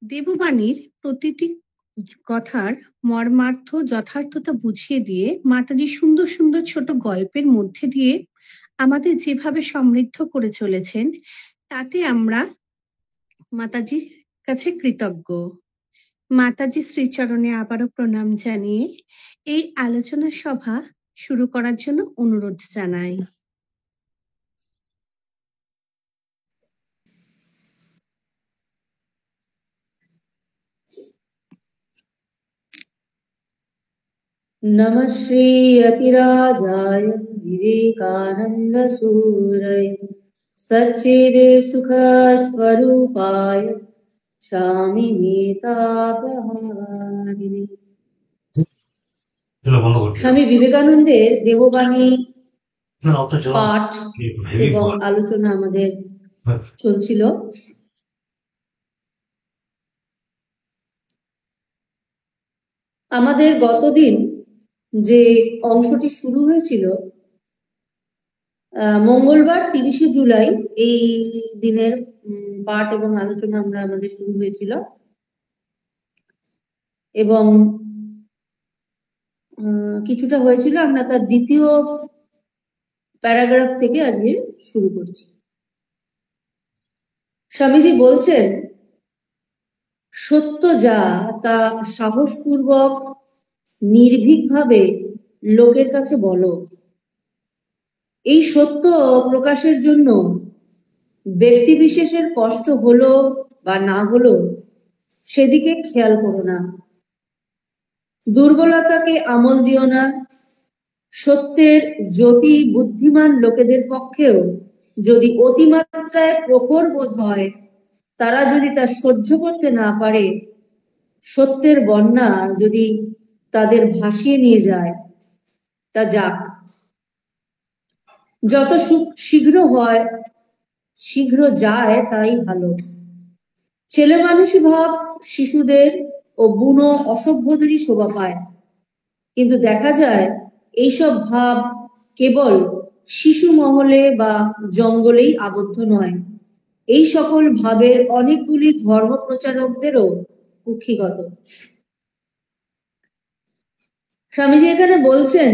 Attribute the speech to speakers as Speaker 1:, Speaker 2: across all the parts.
Speaker 1: দেববাণীর প্রতিটি কথার মর্মার্থ যথার্থতা বুঝিয়ে দিয়ে মাতাজি সুন্দর সুন্দর ছোট গল্পের মধ্যে দিয়ে আমাদের যেভাবে সমৃদ্ধ করে চলেছেন, তাতে আমরা মাতাজির কাছে কৃতজ্ঞ। মাতাজি শ্রীচরণে আবারও প্রণাম জানিয়ে এই আলোচনা সভা শুরু করার জন্য অনুরোধ জানাই।
Speaker 2: नमः श्री अतिराजाय विवेकानंद सूरय सच्चिद सुख स्वरूपाय स्वामी मेतापहारिणे। স্বামী বিবেকানন্দের দেববাণী পাঠ এবং আলোচনা আমাদের চলছিল। আমাদের গতদিন যে অংশটি শুরু হয়েছিল, মঙ্গলবার 30শে জুলাই এই দিনের পাঠ এবং আলোচনা আমাদের শুরু হয়েছিল এবং কিছুটা হয়েছিল। আমরা তার দ্বিতীয় প্যারাগ্রাফ থেকে আজকে শুরু করছি। স্বামীজি বলছেন, সত্য যা তা সাহসপূর্বক নির্ভীকভাবে লোকের কাছে বলো। এই সত্য প্রকাশের জন্য ব্যক্তি বিশেষের কষ্ট হলো বা না হলো সেদিকে খেয়াল করো না। দুর্বলতাকে আমল দিও না। সত্যের জ্যোতি বুদ্ধিমান লোকেদের পক্ষেও যদি অতিমাত্রায় প্রখর বোধ হয়, তারা যদি তা সহ্য করতে না পারে, সত্যের বন্যা যদি তাদের ভাসিয়ে নিয়ে যায়, তা যাক। যত শীঘ্র হয় শীঘ্র যায় তাই ভালো। ছেলে মানুষই ভাব শিশুদের ও বুনো অসভ্যদেরই শোভা পায়, কিন্তু দেখা যায় এইসব ভাব কেবল শিশু মহলে বা জঙ্গলেই আবদ্ধ নয়। এই সকল ভাবের অনেকগুলি ধর্ম প্রচারকদেরও কুক্ষিগত। স্বামীজি এখানে বলছেন,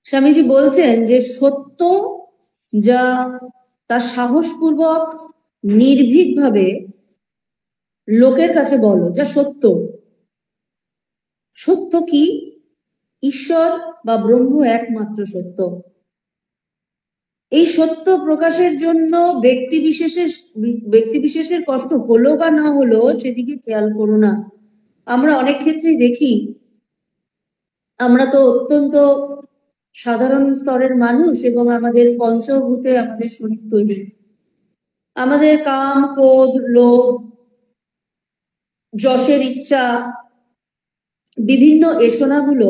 Speaker 2: স্বামীজি বলছেন যে সত্য যা তা সাহসপূর্বক নির্ভীকভাবে লোকের কাছে বলো। যা সত্য, সত্য কি? ঈশ্বর বা ব্রহ্ম একমাত্র সত্য। এই সত্য প্রকাশের জন্য ব্যক্তি বিশেষের কষ্ট হলো বা না হলো সেদিকে খেয়াল করো না। আমরা অনেক ক্ষেত্রেই দেখি, আমরা তো অত্যন্ত সাধারণ স্তরের মানুষ এবং আমাদের পঞ্চভূতে আমাদের শরীর তৈরি। আমাদের কাম, ক্রোধ, লোভ, যশের ইচ্ছা, বিভিন্ন এসনাগুলো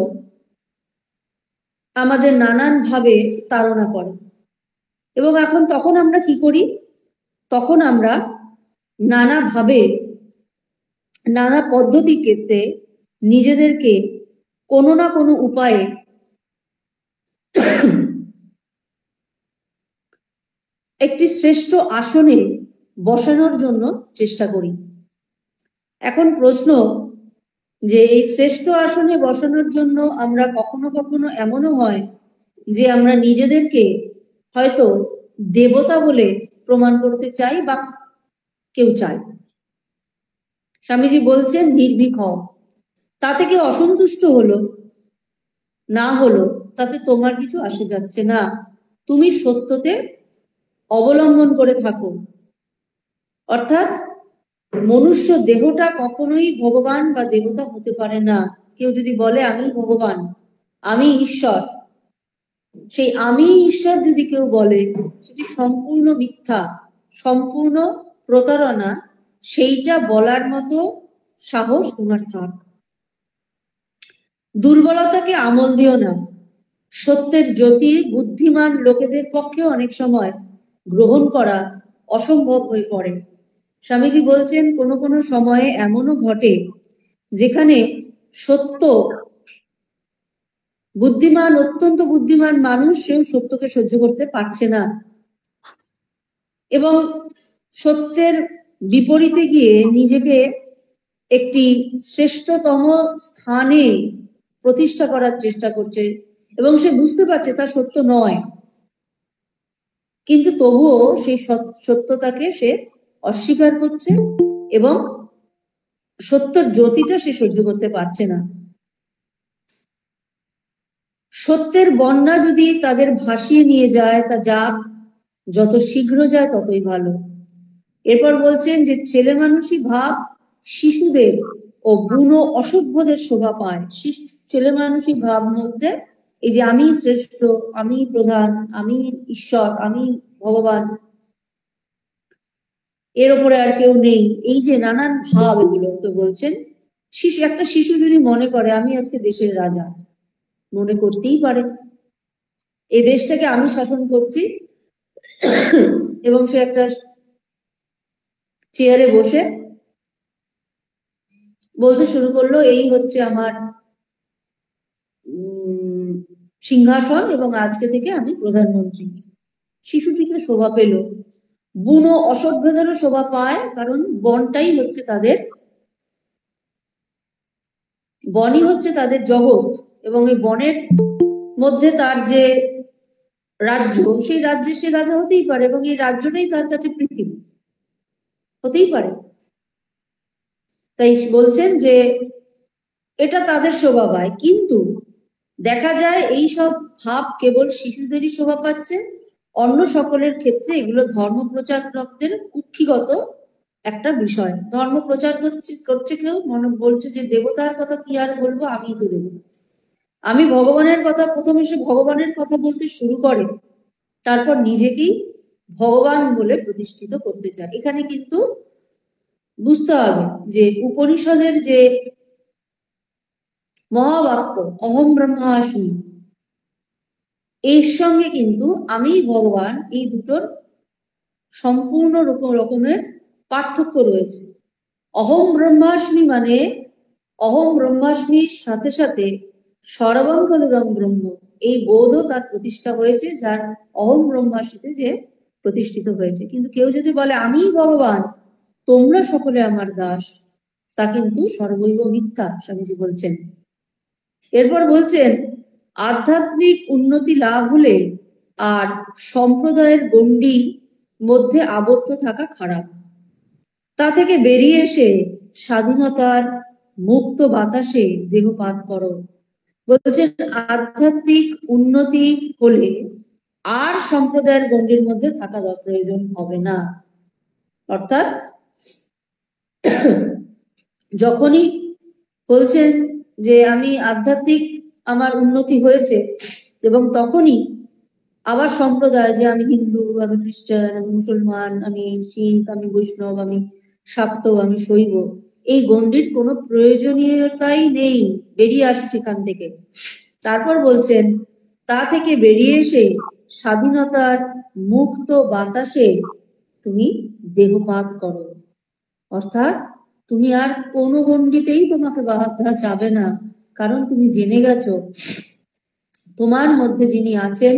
Speaker 2: আমাদের নানান ভাবে তাড়না করে। এবং তখন আমরা কি করি? তখন আমরা নানাভাবে নানা পদ্ধতিতে নিজেদেরকে কোনো না কোনো উপায়ে একটি শ্রেষ্ঠ আসনে বসানোর জন্য চেষ্টা করি। এখন প্রশ্ন, যে এই শ্রেষ্ঠ আসনে বসানোর জন্য আমরা কখনো কখনো এমনও হয় যে আমরা নিজেদেরকে হয়তো দেবতা বলে প্রমাণ করতে চাই বা কেউ চায়। স্বামীজি বলছেন, নির্ভীক হও। তাতে কেউ অসন্তুষ্ট হলো না হলো তাতে তোমার কিছু আসে যাচ্ছে না। তুমি সত্যতে অবলম্বন করে থাকো। অর্থাৎ মনুষ্য দেহটা কখনোই ভগবান বা দেবতা হতে পারে না। কেউ যদি বলে আমি ভগবান, আমি ঈশ্বর, সেই আমি ঈশ্বর যদি কেউ বলে, সেটি সম্পূর্ণ মিথ্যা, সম্পূর্ণ প্রতারণা। সেইটা বলার মতো সাহস তোমার থাক। দুর্বলতাকে আমল দিও না। সত্যের জ্যোতি বুদ্ধিমান লোকেদের পক্ষে অনেক সময় গ্রহণ করা অসম্ভব হয়ে পড়ে। স্বামীজি বলছেন কোনো কোনো সময়ে এমনও ঘটে যেখানে সত্য, বুদ্ধিমান, অত্যন্ত বুদ্ধিমান মানুষ সেও সত্যকে সহ্য করতে পারছে না এবং সত্যের বিপরীতে গিয়ে নিজেকে একটি শ্রেষ্ঠতম স্থানে প্রতিষ্ঠা করার চেষ্টা করছে এবং সে বুঝতে পারছে তা সত্য নয়, কিন্তু তবুও সেই সত্যতাকে সে অস্বীকার করছে এবং সত্যর জ্যোতিটা সে সহ্য করতে পারছে না। সত্যের বন্যা যদি তাদের ভাসিয়ে নিয়ে যায় তা যাক, যত শীঘ্র যায় ততই ভালো। এরপর বলছেন যে ছেলে মানুষই ভাব শিশুদের ও বুনো অসভ্যদের শোভা পায়। ছেলে মানুষই ভাব মধ্যে এই যে আমি শ্রেষ্ঠ, আমি প্রধান, আমি ঈশ্বর, আমি ভগবান, এর উপরে আর কেউ নেই, এই যে নানান ভাব, এগুলো তো বলছেন একটা শিশু যদি মনে করে আমি আজকে দেশের রাজা, মনে করতেই পারে এই দেশটাকে আমি শাসন করছি, এবং সে একটা চেয়ারে বসে বলতে শুরু করলো এই হচ্ছে আমার সিংহাসন এবং আজকে থেকে আমি প্রধানমন্ত্রী। শিশুটিকে শোভা পেল, বুনো অসভ্যদেরও শোভা পায়, কারণ বনটাই হচ্ছে তাদের, বনই হচ্ছে তাদের জগৎ, এবং এই বনের মধ্যে তার যে রাজ্য, সেই রাজ্যে সে রাজা হতেই পারে এবং এই রাজ্যটাই তার কাছে পৃথিবী হতেই পারে। তাই বলছেন যে এটা তাদের শোভা পায়, কিন্তু দেখা যায় এই সব ভাব কেবল শিশুদেরই শোভা পাচ্ছে, অন্য সকলের ক্ষেত্রে এগুলো ধর্ম প্রচারকদের কুক্ষিগত একটা বিষয়। ধর্ম প্রচার করছে কেউ, মনে বলছে যে দেবতার কথা কি আর বলবো, আমি তো দেবতা, আমি ভগবানের কথা, প্রথমে সে ভগবানের কথা বলতে শুরু করে, তারপর নিজেকেই ভগবান বলে প্রতিষ্ঠিত করতে চায়। এখানে কিন্তু বুঝতে হবে যে উপনিষদের যে মহাবাক্য অহম ব্রহ্মাস্মি, এর সঙ্গে কিন্তু আমি ভগবান, এই দুটোর সম্পূর্ণ রকমের পার্থক্য রয়েছে। অহম ব্রহ্মাস্মি মানে অহম ব্রহ্মাস্মির সাথে সাথে সর্বং খলুদং ব্রহ্ম, এই বোধও তার প্রতিষ্ঠা হয়েছে, যার অহম ব্রহ্মাস্মিতে যে প্রতিষ্ঠিত হয়েছে। কিন্তু কেউ যদি বলে আমি ভগবান, তোমরা সকলে আমার দাস, তা কিন্তু সর্বৈব মিথ্যা, স্বামীজি বলছেন। এরপর বলছেন আধ্যাত্মিক উন্নতি লাভ হলে আর সম্প্রদায়ের গণ্ডি মধ্যে আবদ্ধ থাকা খারাপ, তা থেকে বেরিয়ে এসে স্বাধীনতার মুক্ত বাতাসে দেহপাত করো। বলছেন আধ্যাত্মিক উন্নতি হলে আর সম্প্রদায়ের গণ্ডির মধ্যে থাকা প্রয়োজন হবে না। অর্থাৎ যখনই বলছেন যে আমি আধ্যাত্মিক আমার উন্নতি হয়েছে, এবং তখনই আবার সম্প্রদায়, যে আমি হিন্দু, আমি খ্রিস্টান, আমি মুসলমান, আমি শিখ, আমি বৈষ্ণব, আমি শাক্ত, আমি শৈব, এই গণ্ডির কোনো প্রয়োজনীয়তাই নেই, বেরিয়ে আসছে সেখান থেকে। তারপর বলছেন তা থেকে বেরিয়ে এসে স্বাধীনতার মুক্ত বাতাসে তুমি দেহপাত করো। অর্থাৎ তুমি আর কোনো গণ্ডিতেই তোমাকে বাধা যাবে না, কারণ তুমি জেনে গেছো তোমার মধ্যে যিনি আছেন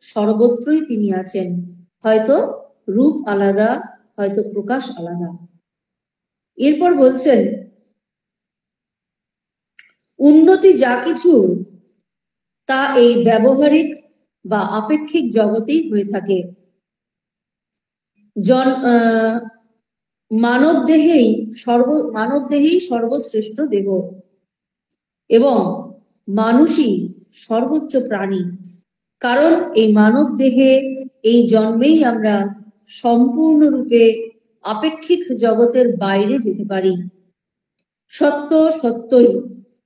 Speaker 2: সর্বত্রই তিনি আছেন, হয়তো রূপ আলাদা, হয়তো প্রকাশ আলাদা। এরপর বলছেন উন্নতি যা কিছু তা এই ব্যবহারিক বা আপেক্ষিক জগতেই হয়ে থাকে। মানব দেহেই সর্বশ্রেষ্ঠ দেহ এবং মানুষই সর্বোচ্চ প্রাণী, কারণ এই মানব দেহে এই জন্মেই আমরা সম্পূর্ণরূপে আপেক্ষিক জগতের বাইরে যেতে পারি, সত্য সত্যই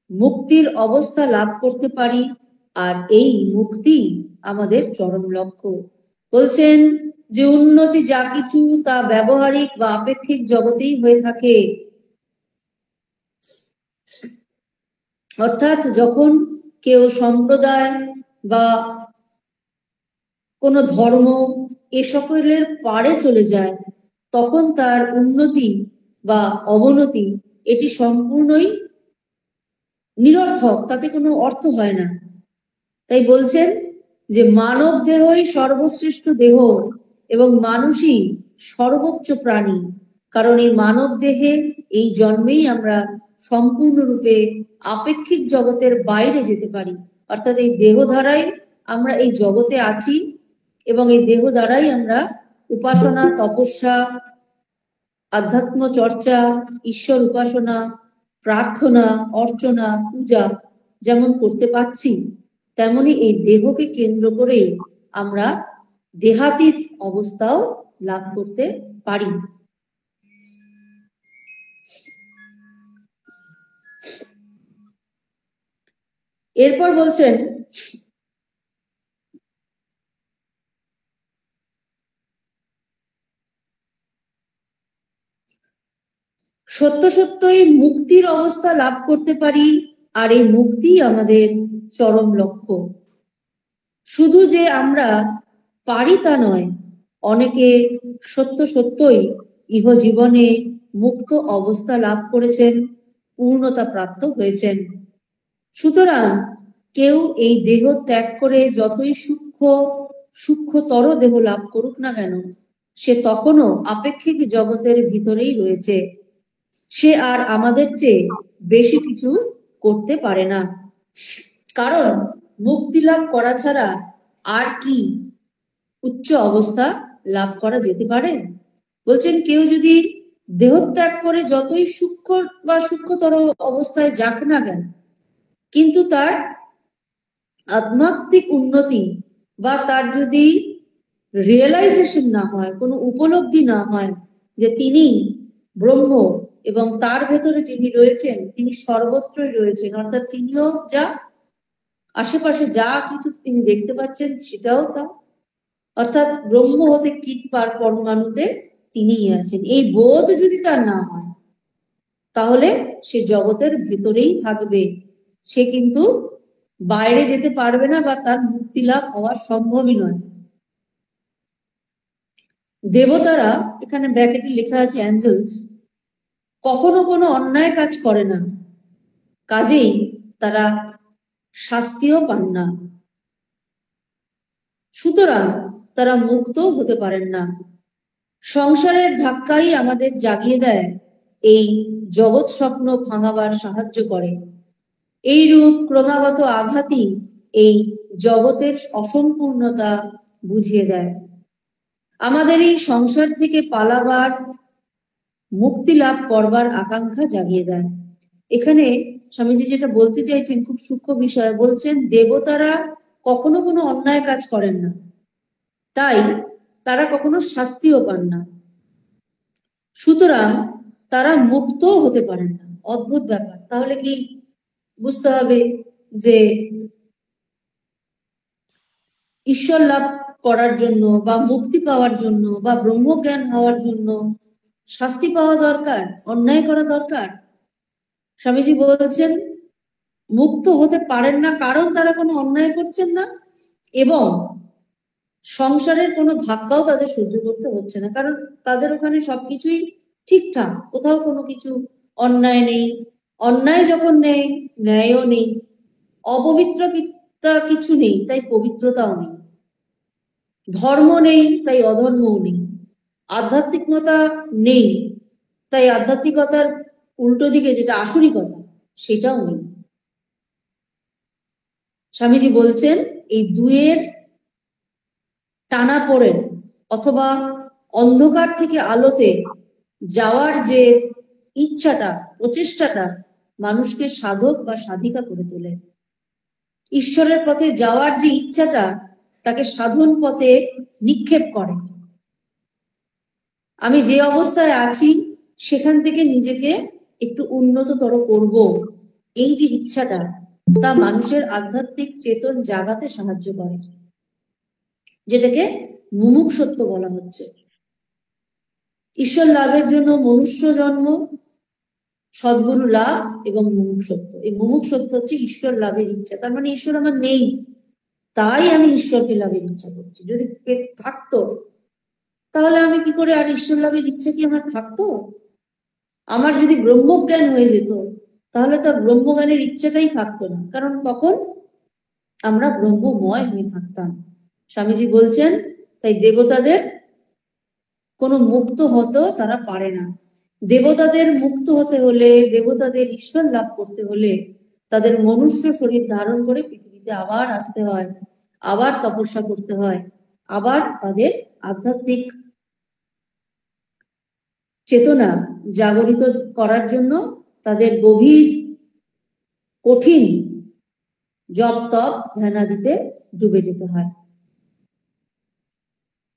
Speaker 2: মুক্তির অবস্থা লাভ করতে পারি, আর এই মুক্তি আমাদের চরম লক্ষ্য। বলছেন যে উন্নতি যা কিছু তা ব্যবহারিক বা আপেক্ষিক জগতেই হয়ে থাকে। অর্থাৎ যখন কেউ সম্প্রদায় বা কোনো ধর্ম এ সকলের পারে চলে যায়, তখন তার উন্নতি বা অবনতি এটি সম্পূর্ণই নিরর্থক, তাতে কোনো অর্থ হয় না। তাই বলছেন যে মানব দেহই সর্বশ্রেষ্ঠ দেহ এবং মানুষই সর্বোচ্চ প্রাণী, কারণ এই মানব দেহে এই জন্মেই আমরা সম্পূর্ণরূপে আপেক্ষিক জগতের বাইরে যেতে পারি। অর্থাৎ এই দেহ দ্বারাই আমরা এই জগতে আছি এবং এই দেহ দ্বারাই আমরা উপাসনা, তপস্যা, আধ্যাত্ম চর্চা, ঈশ্বর উপাসনা, প্রার্থনা, অর্চনা, পূজা যেমন করতে পাচ্ছি, তেমনি এই দেহকে কেন্দ্র করে আমরা দেহাতীত অবস্থাও লাভ করতে পারি। এরপর বলছেন সত্য সত্যই মুক্তির অবস্থা লাভ করতে পারি, আর এই মুক্তি আমাদের চরম লক্ষ্য। শুধু যে আমরা পারি তা নয়, অনেকে সত্য সত্যই ইহজীবনে মুক্ত অবস্থা লাভ করেছেন, পূর্ণতা প্রাপ্ত হয়েছেন। সুতরাং কেউ এই দেহ ত্যাগ করে যতই সূক্ষ্মতর দেহ লাভ করুক না কেন, সে তখনও আপেক্ষিক জগতের ভিতরেই রয়েছে। সে আর আমাদের চেয়ে বেশি কিছু করতে পারে না, কারণ মুক্তি লাভ করা ছাড়া আর কি উচ্চ অবস্থা লাভ করা যেতে পারে? বলছেন কেউ যদি দেহত্যাগ করে যতই সূক্ষ্ম বা সূক্ষ্মতর অবস্থায় যাক না কেন, কিন্তু তার আধ্যাত্মিক উন্নতি বা তার যদি রিয়েলাইজেশন না হয়, কোনো উপলব্ধি না হয় যে তিনি ব্রহ্ম এবং তার ভেতরে যিনি রয়েছেন তিনি সর্বত্রই রয়েছেন, অর্থাৎ তিনিও যা, আশেপাশে যা কিছু তিনি দেখতে পাচ্ছেন সেটাও তা, অর্থাৎ ব্রহ্ম হতে কীট পরমাণুতে তিনিই আছেন, এই বোধ যদি তার না হয়, তাহলে সে জগতের ভেতরেই থাকবে, সে কিন্তু বাইরে যেতে পারবে না বা তার মুক্তি লাভ হওয়া সম্ভবই নয়। দেবতারা, এখানে ব্র্যাকেটে লেখা আছে অ্যাঞ্জেলস, কখনো কোনো অন্যায় কাজ করে না, কাজেই তারা শাস্তিও পান না, সুতরাং তারা মুক্ত হতে পারেন না। সংসারের ধাক্কাই আমাদের জাগিয়ে দেয়, এই জগৎ স্বপ্ন ভাঙাবার সাহায্য করে। এই রূপ ক্রমাগত আঘাতই এই জগতের অসম্পূর্ণতা বুঝিয়ে দেয়, আমাদের এই সংসার থেকে পালাবার, মুক্তি লাভ করবার আকাঙ্ক্ষা জাগিয়ে দেয়। এখানে স্বামীজি যেটা বলতে চাইছেন খুব সূক্ষ্ম বিষয়, বলছেন দেবতারা কখনো কোনো অন্যায় কাজ করেন না, তাই তারা কখনো শাস্তিও পান না, সুতরাং তারা মুক্ত হতে পারেন না। অদ্ভুত ব্যাপার। তাহলে কি বুঝতে হবে যে ঈশ্বর লাভ করার জন্য বা মুক্তি পাওয়ার জন্য বা ব্রহ্মজ্ঞান হওয়ার জন্য শাস্তি পাওয়া দরকার, অন্যায় করা দরকার? স্বামীজি বলছেন মুক্ত হতে পারেন না, কারণ তারা কোনো অন্যায় করছেন না এবং সংসারের কোনো ধাক্কাও তাদের সহ্য করতে হচ্ছে না, কারণ তাদের ওখানে সবকিছুই ঠিকঠাক, কোথাও কোনো কিছু অন্যায় নেই। অন্যায় যখন নেই, ন্যায়ও নেই। অপবিত্রতা কিছু নেই, তাই পবিত্রতাও নেই। ধর্ম নেই, তাই অধর্মও নেই। আধ্যাত্মিকতা নেই, তাই আধ্যাত্মিকতার উল্টো দিকে যেটা আসরিকতা সেটাও নেই। স্বামীজি বলছেন এই দুয়ের টানাপোড়েন অথবা অন্ধকার থেকে আলোতে যাওয়ার যে ইচ্ছাটা, প্রচেষ্টাটা মানুষকে সাধক বা সাধিকা করে তোলে। ঈশ্বরের পথে যাওয়ার যে ইচ্ছাটা তাকে সাধন পথে নিক্ষেপ করে। আমি যে অবস্থায় আছি সেখান থেকে নিজেকে একটু উন্নততর করব, এই যে ইচ্ছাটা, তা মানুষের আধ্যাত্মিক চেতন জাগাতে সাহায্য করে, যেটাকে মুমুক্ষুত্ব বলা হচ্ছে। ঈশ্বর লাভের জন্য মনুষ্য জন্ম, সদ্গুরু লাভ এবং মুমুক্ষুত্ব। এই মুমুক্ষুত্ব হচ্ছে ঈশ্বর লাভের ইচ্ছা, তার মানে ঈশ্বর আমার নেই, তাই আমি ঈশ্বরকে লাভের ইচ্ছা করছি। যদি থাকতো তাহলে আমি কি করে, আর ঈশ্বর লাভের ইচ্ছা কি আমার থাকতো? আমার যদি ব্রহ্মজ্ঞান হয়ে যেত তাহলে তার ব্রহ্মজ্ঞানের ইচ্ছাটাই থাকতো না, কারণ তখন আমরা ব্রহ্মময় হয়ে থাকতাম। স্বামীজি বলছেন, তাই দেবতাদের কোনো মুক্ত হতে তারা পারে না। দেবতাদের মুক্ত হতে হলে, দেবতাদের ঈশ্বর লাভ করতে হলে তাদের মনুষ্য শরীর ধারণ করে পৃথিবীতে আবার আসতে হয়, আবার তপস্যা করতে হয়, আবার তাদের আধ্যাত্মিক চেতনা জাগরিত করার জন্য তাদের গভীর কঠিন জপ তপ ধ্যানাদিতে ডুবে যেতে হয়।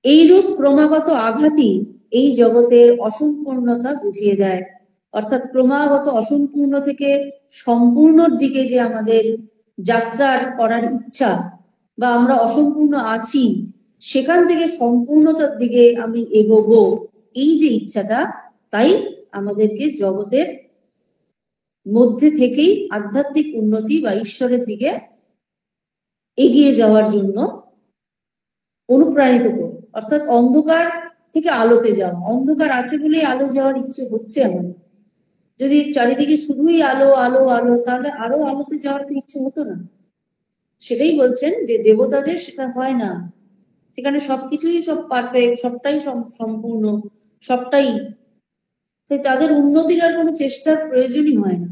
Speaker 2: এইরূপ ক্রমাগত আঘাতই এই জগতের অসম্পূর্ণতা বুঝিয়ে দেয়। অর্থাৎ ক্রমাগত অসম্পূর্ণ থেকে সম্পূর্ণর দিকে যে আমাদের যাত্রার করার ইচ্ছা, বা আমরা অসম্পূর্ণ আছি সেখান থেকে সম্পূর্ণতার দিকে আমি এগোবো, এই যে ইচ্ছাটা, তাই আমাদেরকে জগতের মধ্যে থেকেই আধ্যাত্মিক উন্নতি বা ঈশ্বরের দিকে এগিয়ে যাওয়ার জন্য অনুপ্রাণিত করবে। অর্থাৎ অন্ধকার থেকে আলোতে যাওয়া, অন্ধকার আছে বলেই আলো যাওয়ার ইচ্ছে হচ্ছে আমার। যদি চারিদিকে শুধুই আলো আলো আলো, তাহলে আরো আলোতে যাওয়ার তো ইচ্ছে হতো না। সেটাই বলছেন যে দেবতাদের সেটা হয় না, সেখানে সবকিছুই সব পারফেক্ট, সবটাই সম্পূর্ণ, সবটাই, তাই তাদের উন্নতির আর কোনো চেষ্টার প্রয়োজনই হয় না।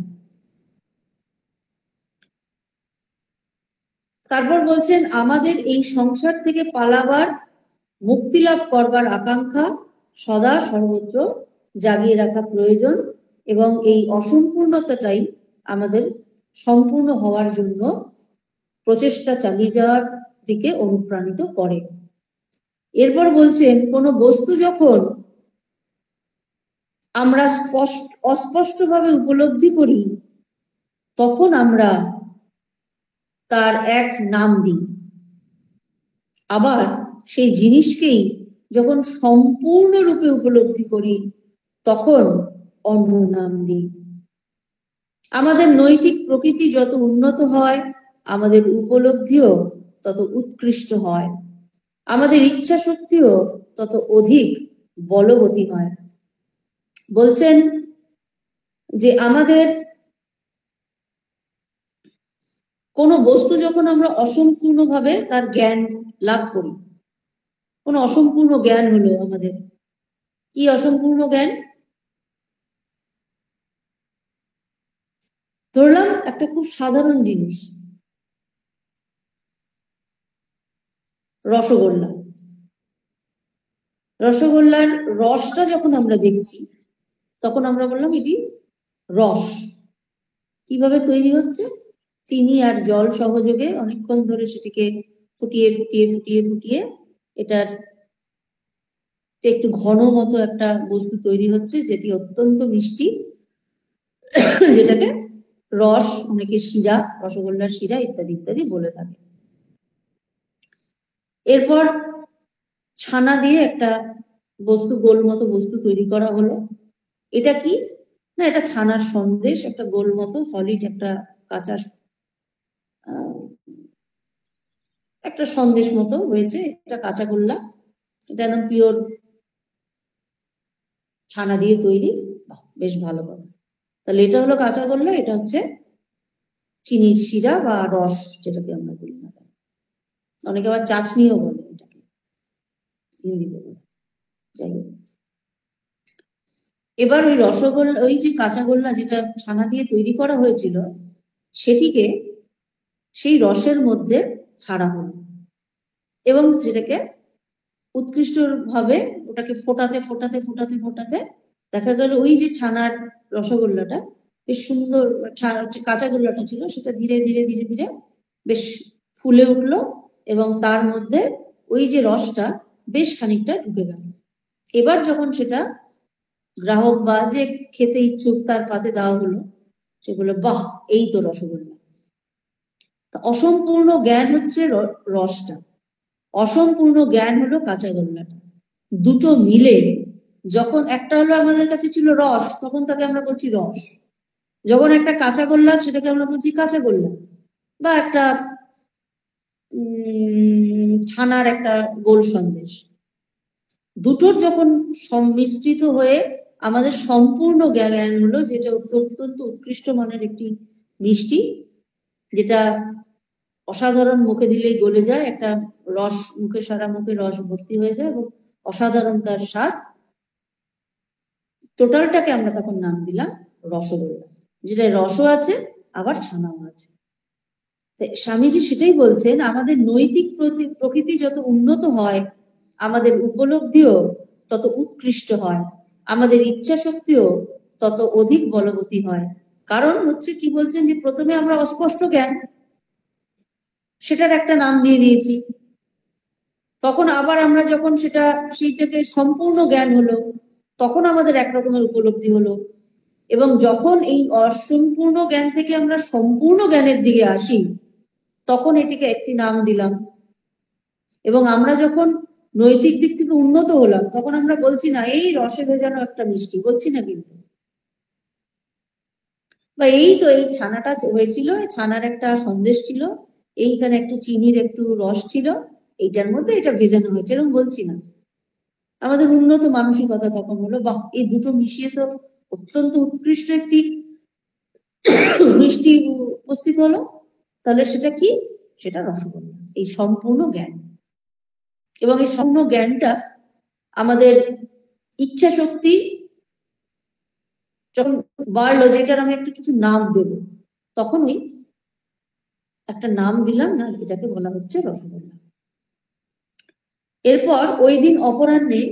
Speaker 2: তারপর বলছেন, আমাদের এই সংসার থেকে পালাবার, মুক্তি লাভ করবার আকাঙ্ক্ষা সদা সর্বত্র জাগিয়ে রাখা প্রয়োজন, এবং এই অসম্পূর্ণতাটাই আমাদের সম্পূর্ণ হওয়ার জন্য প্রচেষ্টা চালিয়ে যাওয়ার দিকে অনুপ্রাণিত করে। এরপর বলছেন, কোনো বস্তু যখন আমরা অস্পষ্টভাবে উপলব্ধি করি তখন আমরা তার এক নাম দিই, আবার সেই জিনিসকেই যখন সম্পূর্ণরূপে উপলব্ধি করি তখন অন্য নাম দিই। আমাদের নৈতিক প্রকৃতি যত উন্নত হয় আমাদের উপলব্ধিও তত উৎকৃষ্ট হয়, আমাদের ইচ্ছা শক্তিও তত অধিক বলবতী হয়। বলছেন যে আমাদের কোনো বস্তু যখন আমরা অসম্পূর্ণভাবে তার জ্ঞান লাভ করি, কোনো অসম্পূর্ণ জ্ঞান হলো আমাদের, কি অসম্পূর্ণ জ্ঞান? ধরলাম একটা খুব সাধারণ জিনিস, রসগোল্লা। রসগোল্লার রসটা যখন আমরা দেখছি তখন আমরা বললাম এটি রস। কিভাবে তৈরি হচ্ছে? চিনি আর জল সহযোগে অনেকক্ষণ ধরে সেটিকে ফুটিয়ে ফুটিয়ে ফুটিয়ে ফুটিয়ে এটার একটু ঘন মতো একটা বস্তু তৈরি হচ্ছে, যেটি অত্যন্ত মিষ্টি, যেটাকে রস, অনেকে শিরা, রসগোল্লার শিরা ইত্যাদি ইত্যাদি বলে থাকে। এরপর ছানা দিয়ে একটা বস্তু, গোল মতো বস্তু তৈরি করা হলো। এটা কি না, এটা ছানার সন্দেশ, একটা গোল মতো সলিড একটা কাঁচা একটা সন্দেশ মতো হয়েছে, এটা কাঁচা গোল্লা, এটা একদম পিওর ছানা দিয়ে তৈরি। বেশ ভালো কথা। তাহলে এটা হলো কাঁচা গোল্লা, এটা হচ্ছে চিনির শিরা বা রস যেটাকে আমরা বলি না, অনেকে আবার চাচনিও বলে এটাকে, হিন্দিতে বলে। যাই হোক, এবার ওই রসগোল্লা, ওই যে কাঁচা গোল্লা যেটা ছানা দিয়ে তৈরি করা হয়েছিল সেটিকে সেই রসের মধ্যে ছাড়া হলো, এবং সেটাকে উৎকৃষ্ট ভাবে ওটাকে ফোটাতে ফোটাতে ফোটাতে ফোটাতে দেখা গেল ওই যে ছানার রসগোল্লাটা বেশ সুন্দর, কাঁচা গোল্লাটা ছিল সেটা ধীরে ধীরে ধীরে ধীরে বেশ ফুলে উঠলো, এবং তার মধ্যে ওই যে রসটা বেশ খানিকটা ঢুকে গেল। এবার যখন সেটা গ্রাহক বা যে খেতে ইচ্ছুক তার পাতে দেওয়া হলো, সেগুলো বাহ, এই তো রসগোল্লা। অসম্পূর্ণ জ্ঞান হচ্ছে রসটা, অসম্পূর্ণ জ্ঞান হলো কাঁচা গোল্লাটা। দুটো মিলে যখন একটা হলো আমাদের কাছে ছিল রস, তখন তাকে আমরা বলছি রস। যখন একটা কাঁচা গোল্লা, সেটাকে আমরা বলছি কাঁচা গোল্লা, বা একটা ছানার একটা গোল সন্দেশ। দুটোর যখন সম্মিশ্রিত হয়ে আমাদের সম্পূর্ণ জ্ঞান হলো, যেটা অত্যন্ত উৎকৃষ্ট মানের একটি মিষ্টি, যেটা অসাধারণ, মুখে দিলেই গলে যায়, একটা রস মুখে, সারা মুখে রস ভর্তি হয়ে যায় এবং অসাধারণ তার স্বাদ। টোটালটাকে আমরা তখন নাম দিলাম রসগোল্লা, যেটা রসও আছে আবার ছানাও আছে। স্বামীজি সেটাই বলছেন, আমাদের নৈতিক প্রকৃতি যত উন্নত হয়, আমাদের উপলব্ধিও তত উৎকৃষ্ট হয়, আমাদের ইচ্ছা শক্তিও তত অধিক বলবতী হয়। কারণ হচ্ছে কি বলছেন, যে প্রথমে আমরা অস্পষ্ট জ্ঞান, সেটার একটা নাম দিয়ে দিয়েছি, তখন আবার আমরা যখন সেইটাকে সম্পূর্ণ জ্ঞান হলো, তখন আমাদের একরকমের উপলব্ধি হলো, এবং যখন এই অসম্পূর্ণ জ্ঞান থেকে আমরা সম্পূর্ণ জ্ঞানের দিকে আসি, তখন এটিকে একটি নাম দিলাম। এবং আমরা যখন নৈতিক দিক থেকে উন্নত হলাম, তখন আমরা বলছি না এই রসে ভেজানো একটা মিষ্টি, বলছি না কিন্তু, বা এই তো এই ছানাটা হয়েছিল, ছানার একটা সন্দেশ ছিল, এইখানে একটু চিনির একটু রস ছিল, এইটার মধ্যে এটা ভেজানো হয়েছে, এরকম বলছি না। আমাদের উন্নত মানসিকতা তখন হলো, বা এই দুটো মিশিয়ে তো অত্যন্ত উৎকৃষ্ট একটি মিষ্টি উপস্থিত হলো। তাহলে সেটা কি? সেটা রসগোল্লা, এই সম্পূর্ণ জ্ঞান। এবং এই সম্পূর্ণ জ্ঞানটা আমাদের ইচ্ছা শক্তি যখন বাড়লো, যেটার আমি একটা কিছু নাম দেব, তখন ওই একটা নাম দিলাম, না এটাকে বলা হচ্ছে রসগোল্লা। এরপর ওই দিন অপরাহ্নে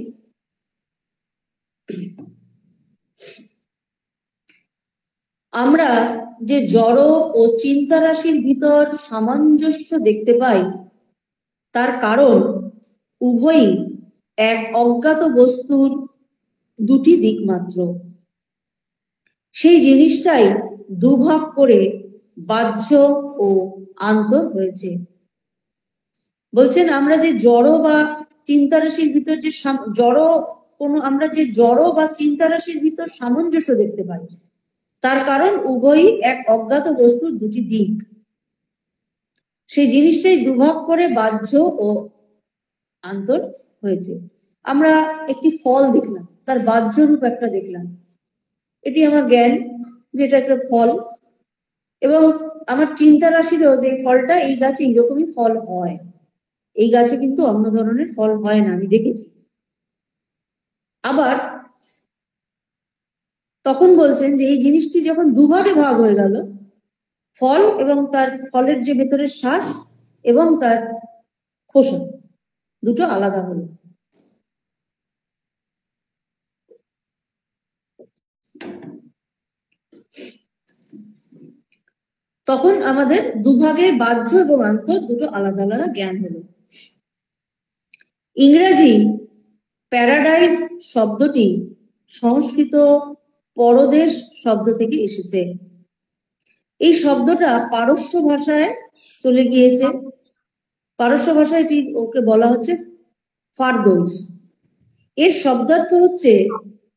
Speaker 2: আমরা যে জড় ও চিন্তা রাশির ভিতর সামঞ্জস্য দেখতে পাই, তার কারণ উভয়ই এক অজ্ঞাত বস্তুর দুটি দিক মাত্র। সেই জিনিসটাই দুভাগ করে বাহ্য ও আন্তর হয়েছে। বলছেন আমরা যে জড় বা চিন্তা রাশির ভিতর যে আমরা যে জড় বা চিন্তা রাশির ভিতর সামঞ্জস্য দেখতে পাই, তার কারণ উভয়ই এক অজ্ঞাত বস্তুর দুটি দিক। সেই জিনিসটাই দুভাগ করে বাহ্য ও আন্তর হয়েছে। আমরা একটি ফল দেখলাম, তার বাহ্য রূপ একটা দেখলাম, এটি আমার জ্ঞান, যেটা একটা ফল। এবং আমার চিন্তা রাশিরও যে ফলটা, এই গাছে এইরকমই ফল হয়, এই গাছে কিন্তু অন্য ধরনের ফল হয় না, আমি দেখেছি। আবার তখন বলছেন যে এই জিনিসটি যখন দুভাগে ভাগ হয়ে গেল, ফল এবং তার ফলের যে ভেতরের শ্বাস এবং তার খোসা দুটো আলাদা হলো, তখন আমাদের দুভাগে বাহ্য এবং আন্তর দুটো আলাদা আলাদা জ্ঞান হলো। ইংরেজি প্যারাডাইস শব্দটি সংস্কৃত পরদেশ শব্দ থেকে এসেছে। এই শব্দটা পারস্য ভাষায় চলে গিয়েছে। পারস্য ভাষায় এটি ওকে বলা হচ্ছে ফারদৌস। এর শব্দার্থ হচ্ছে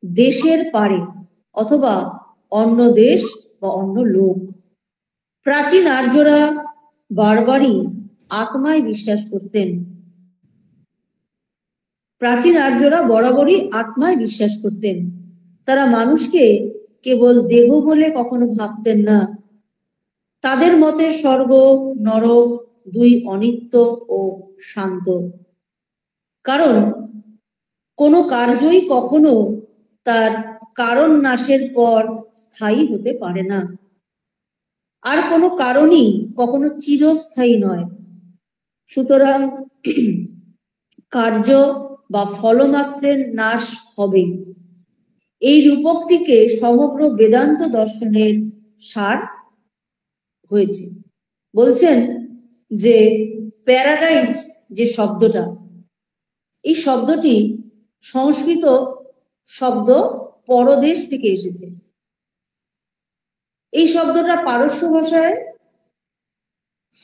Speaker 2: দেশের পারে, অথবা অন্য দেশ বা অন্য লোক। প্রাচীন আর্যরা বারবারই আত্মায় বিশ্বাস করতেন। প্রাচীন আর্যরা বরাবরই আত্মায় বিশ্বাস করতেন। তারা মানুষকে কেবল দেহ বলে কখনো ভাবতেন না। তাদের মতে স্বর্গ নরক দুই অনিত্য ও শান্ত। কারণ কোনো কার্যই কখনো তার কারণ নাশের পর স্থায়ী হতে পারে না, আর কোনো কারণই কখনো চিরস্থায়ী নয়। সুতরাং কার্য বা ফলমাত্রের নাশ হবে, এই রূপকটিকে সমগ্র বেদান্ত দর্শনের সার হয়েছে। বলছেন যে প্যারাডাইস যে শব্দটা, এই শব্দটি সংস্কৃত শব্দ পরদেশ থেকে এসেছে। এই শব্দটা পারস্য ভাষায়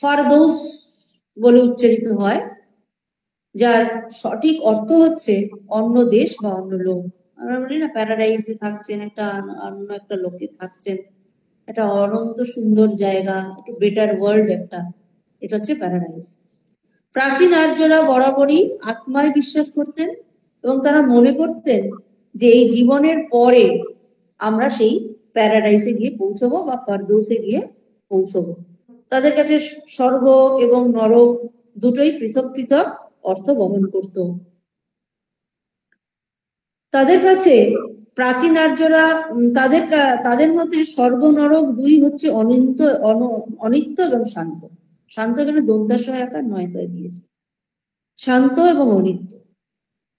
Speaker 2: ফারদৌস বলে উচ্চারিত হয়, যার সঠিক অর্থ হচ্ছে অন্য দেশ বা অন্য লোক। আমরা বলি না প্যারাডাইসে থাকছেন, একটা অন্য একটা লোকে থাকছেন, একটা অনন্ত সুন্দর জায়গা, একটু বেটার ওয়ার্ল্ড একটা, এটা হচ্ছে প্যারাডাইস। প্রাচীন আর্যরা বরাবরই আত্মায় বিশ্বাস করতেন এবং তারা মনে করতেন যে এই জীবনের পরে আমরা সেই প্যারাডাইসে গিয়ে পৌঁছবো বা পারদৌসে গিয়ে পৌঁছবো। তাদের কাছে স্বর্গ এবং নরক দুটোই পৃথক পৃথক অর্থ বহন করত। তাদের কাছে প্রাচীন আর্যরা তাদের মতে স্বর্গ নরক দুই হচ্ছে অনিত্য এবং শান্ত। শান্ত এখানে দন্তাশয় আকার নয়তায় দিয়েছে, শান্ত এবং অনিত্য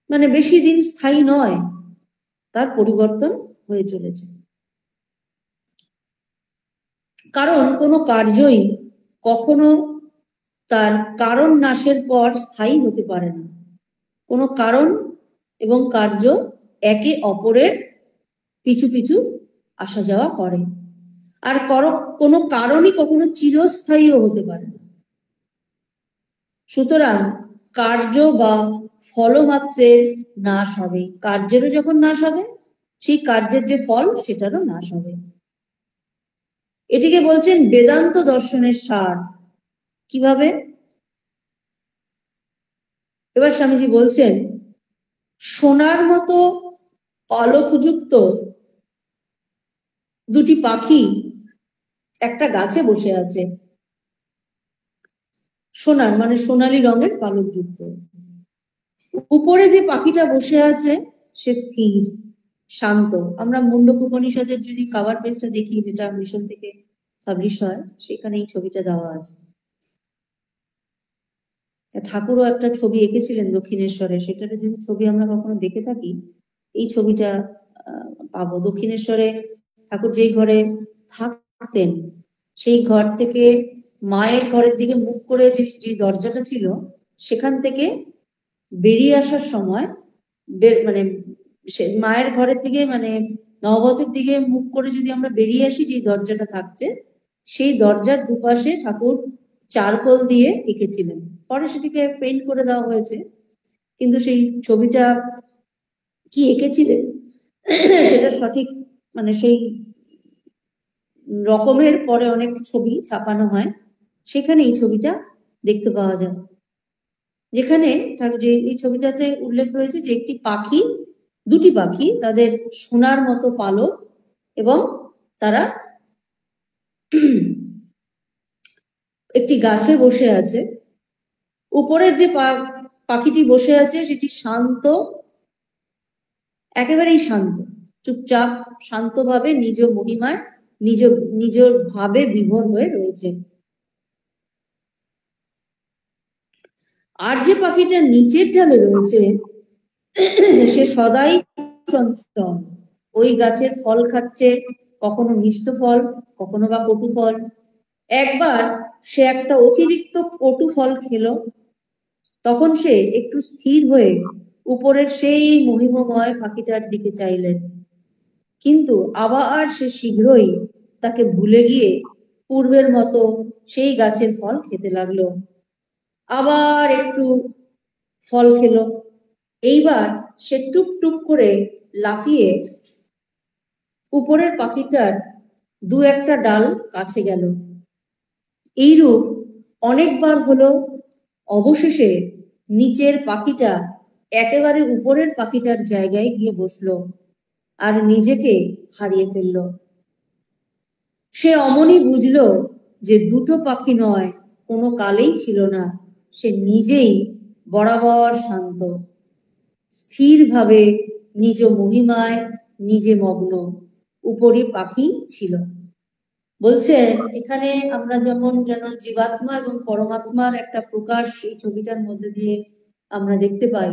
Speaker 2: মানে বেশি দিন স্থায়ী নয়, তার পরিবর্তন হয়ে চলেছে। কারণ কোনো কার্যই কখনো তার কারণ নাশের পর স্থায়ী হতে পারে না। কোনো কারণ এবং কার্য একে অপরের পিছু পিছু আসা যাওয়া করে, আর কোনো কারণই কখনো চিরস্থায়ীও হতে পারে না। সুতরাং কার্য বা ফলমাত্রের নাশ হবে, কার্যেরও যখন নাশ হবে সেই কার্যের যে ফল সেটারও নাশ হবে। এটিকে বলছেন বেদান্ত দর্শনের সার। কিভাবে? এবার স্বামীজি বলছেন, সোনার মতো অলকযুক্ত দুটি পাখি একটা গাছে বসে আছে। সোনার মানে সোনালী রঙের পালকযুক্ত। উপরে যে পাখিটা বসে আছে সে স্থির, শান্ত। আমরা মুন্ডক উপনিষদের যদি কভার পেজটা দেখি, যেটা মিশন থেকে পাবলিশ হয়, সেখানে এই ছবিটা দেওয়া আছে। ঠাকুরও একটা ছবি এঁকেছিলেন দক্ষিণেশ্বরে, সেটার যদি ছবি আমরা কখনো দেখে থাকি এই ছবিটা পাবো। দক্ষিণেশ্বরে ঠাকুর যেই ঘরে থাকতেন সেই ঘর থেকে মায়ের ঘরের দিকে মুখ করে যে দরজাটা ছিল, সেখান থেকে বেরিয়ে আসার সময় মানে মায়ের ঘরের দিকে মানে নববতের দিকে মুখ করে যদি আমরা বেরিয়ে আসি, যে দরজাটা থাকছে সেই দরজার দুপাশে ঠাকুর চারকোল দিয়ে এঁকেছিলেন। পরে সেটিকে পেইন্ট করে দেওয়া হয়েছে, কিন্তু সেই ছবিটা কি এঁকেছিলেন সেটা সঠিক মানে সেই রকমের পরে অনেক ছবি ছাপানো হয়, সেখানে এই ছবিটা দেখতে পাওয়া যায়। যেখানে যে এই ছবিটাতে উল্লেখ রয়েছে যে একটি পাখি, দুটি পাখি, তাদের সোনার মতো পালক, এবং তারা একটি গাছে বসে আছে। উপরের যে পাখিটি বসে আছে সেটি শান্ত, একেবারেই শান্ত, চুপচাপ শান্তভাবে নিজ মহিমায় নিজ ভাবে বিভোর হয়ে রয়েছে। আর যে পাখিটা নিচের ঢালে রয়েছে সে সদাই চঞ্চল, ওই গাছের ফল খাচ্ছে, কখনো মিষ্ট ফল, কখনো বা কটু ফল। একবার সে একটা অতিরিক্ত কটু ফল খেলো, তখন সে একটু স্থির হয়ে উপরের সেই মহিমময় পাখিটার দিকে চাইলেন, কিন্তু আবার সে শীঘ্রই তাকে ভুলে গিয়ে পূর্বের মতো সেই গাছের ফল খেতে লাগলো। আবার একটু ফল খেলো, এইবার সে টুকটুক করে লাফিয়ে উপরের পাখিটার দু একটা ডাল কাছে গেল। এইরূপ অনেকবার হলো। অবশেষে নিচের পাখিটা একেবারে উপরের পাখিটার জায়গায় গিয়ে বসলো আর নিজেকে হারিয়ে ফেলল। সে অমনি বুঝলো যে দুটো পাখি নয়, কোনো কালেই ছিল না, সে নিজেই বরাবর শান্ত, স্থিরভাবে নিজ মহিমায় নিজে মগ্ন উপরে পাখি ছিল। বলছেন এখানে আমরা যেমন যেন জীবাত্মা এবং পরমাত্মার একটা প্রকাশ এই ছবিটার মধ্যে দিয়ে আমরা দেখতে পাই,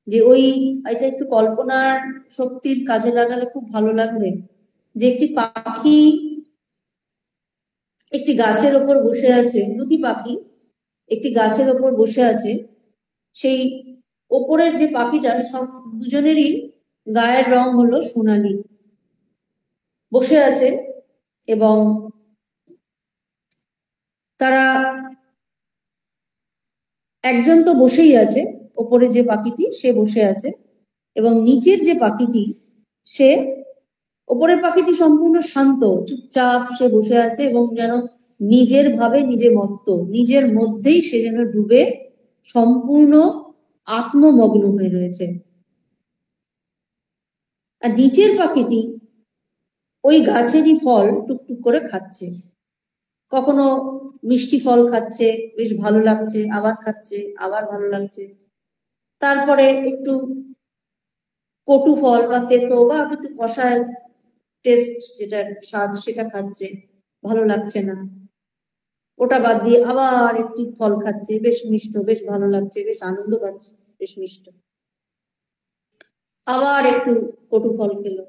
Speaker 2: যে ওই এটা একটু কল্পনার শক্তির কাজে লাগালে খুব ভালো লাগবে, যে একটি পাখি একটি গাছের ওপর বসে আছে, দুটি পাখি একটি গাছের ওপর বসে আছে। সেই ওপরের যে পাখিটা, সব দুজনেরই গায়ের রং হলো সোনালী, বসে আছে এবং তারা একজন তো বসেই আছে, ওপরে যে পাখিটি সে বসে আছে, এবং নিচের যে পাখিটি সে, ওপরের পাখিটি সম্পূর্ণ শান্ত, চুপচাপ সে বসে আছে এবং যেন নিজের ভাবে নিজে মত্ত, নিজের মধ্যেই সে যেন ডুবে সম্পূর্ণ আত্মমগ্ন হয়ে রয়েছে। আর নিচের পাখিটি ওই গাছেরই ফল টুকটুক করে খাচ্ছে, কখনো মিষ্টি ফল খাচ্ছে, বেশ ভালো লাগছে, আবার খাচ্ছে, আবার ভালো লাগছে, তারপরে একটু কটু ফল বা তেতো বা একটু কষায় টেস্ট, যেটা স্বাদ, সেটা খাচ্ছে, ভালো লাগছে না, ওটা বাদ দিয়ে আবার একটি ফল খাচ্ছে, বেশ মিষ্ট, বেশ ভালো লাগছে, বেশ আনন্দ পাচ্ছে, বেশ মিষ্ট, আবার একটু কটু ফল খেলো।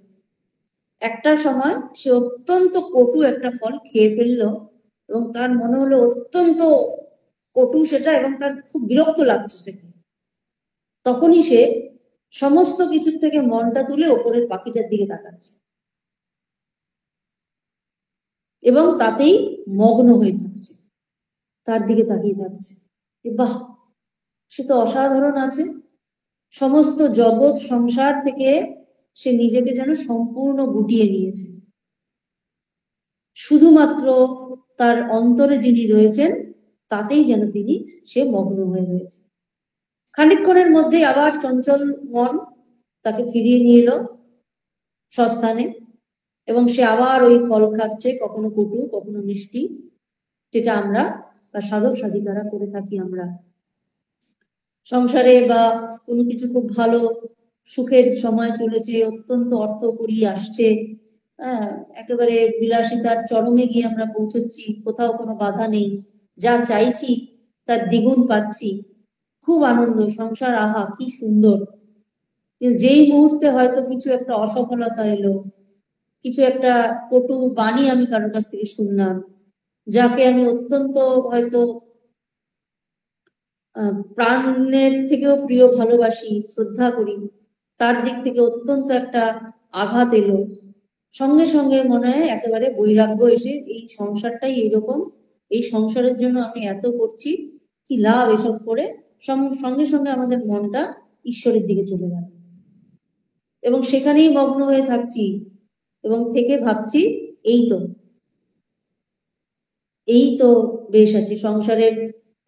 Speaker 2: একটা সময় সে অত্যন্ত কটু একটা ফল খেয়ে ফেললো এবং তার মনে হলো অত্যন্ত কটু সেটা, এবং তার খুব বিরক্ত লাগছে সেটা। তখনই সে সমস্ত কিছুর থেকে মনটা তুলে ওপরের পাখিটার দিকে তাকাচ্ছে এবং তাতেই মগ্ন হয়ে থাকছে, তার দিকে তাকিয়ে থাকছে। বাহ, সে তো অসাধারণ আছে, সমস্ত জগৎ সংসার থেকে সে নিজেকে যেন সম্পূর্ণ গুটিয়ে নিয়েছে, শুধুমাত্র তার অন্তরে যিনি রয়েছেন তাতেই যেন সে মগ্ন হয়ে রয়েছে। খানিকক্ষণের মধ্যে আবার চঞ্চল মন তাকে ফিরিয়ে নিয়ে এলো স্বস্থানে, এবং সে আবার ওই ফল খাচ্ছে, কখনো কটু, কখনো মিষ্টি, যেটা আমরা বা সাধক সাধিকারা করে থাকি। আমরা সংসারে বা কোনো কিছু খুব ভালো সুখের সময় চলেছে, অত্যন্ত অর্থ করি আসছে, হ্যাঁ, একেবারে বিলাসিতার চরমে গিয়ে আমরা পৌঁছচ্ছি, কোথাও কোনো বাধা নেই, যা চাইছি তার দ্বিগুণ পাচ্ছি, খুব আনন্দ, সংসার আহা কি সুন্দর। যেই মুহূর্তে হয়তো কিছু একটা অসফলতা এলো, কিছু একটা কটু বাণী আমি কারোর কাছ থেকে শুনলাম, যাকে আমি অত্যন্ত হয়তো প্রাণের থেকেও প্রিয় ভালোবাসি, শ্রদ্ধা করি, তার দিক থেকে অত্যন্ত একটা আঘাত এলো, সঙ্গে সঙ্গে মনে হয় একেবারে বৈরাগ্য এসে, এই সংসারটাই এইরকম, এই সংসারের জন্য আমি এত করছি, কি লাভ এসব করে, সঙ্গে সঙ্গে আমাদের মনটা ঈশ্বরের দিকে চলে গেল এবং সেখানেই মগ্ন হয়ে থাকছি এবং থেকে ভাবছি এই তো, এই তো বেশ আছে সংসারের,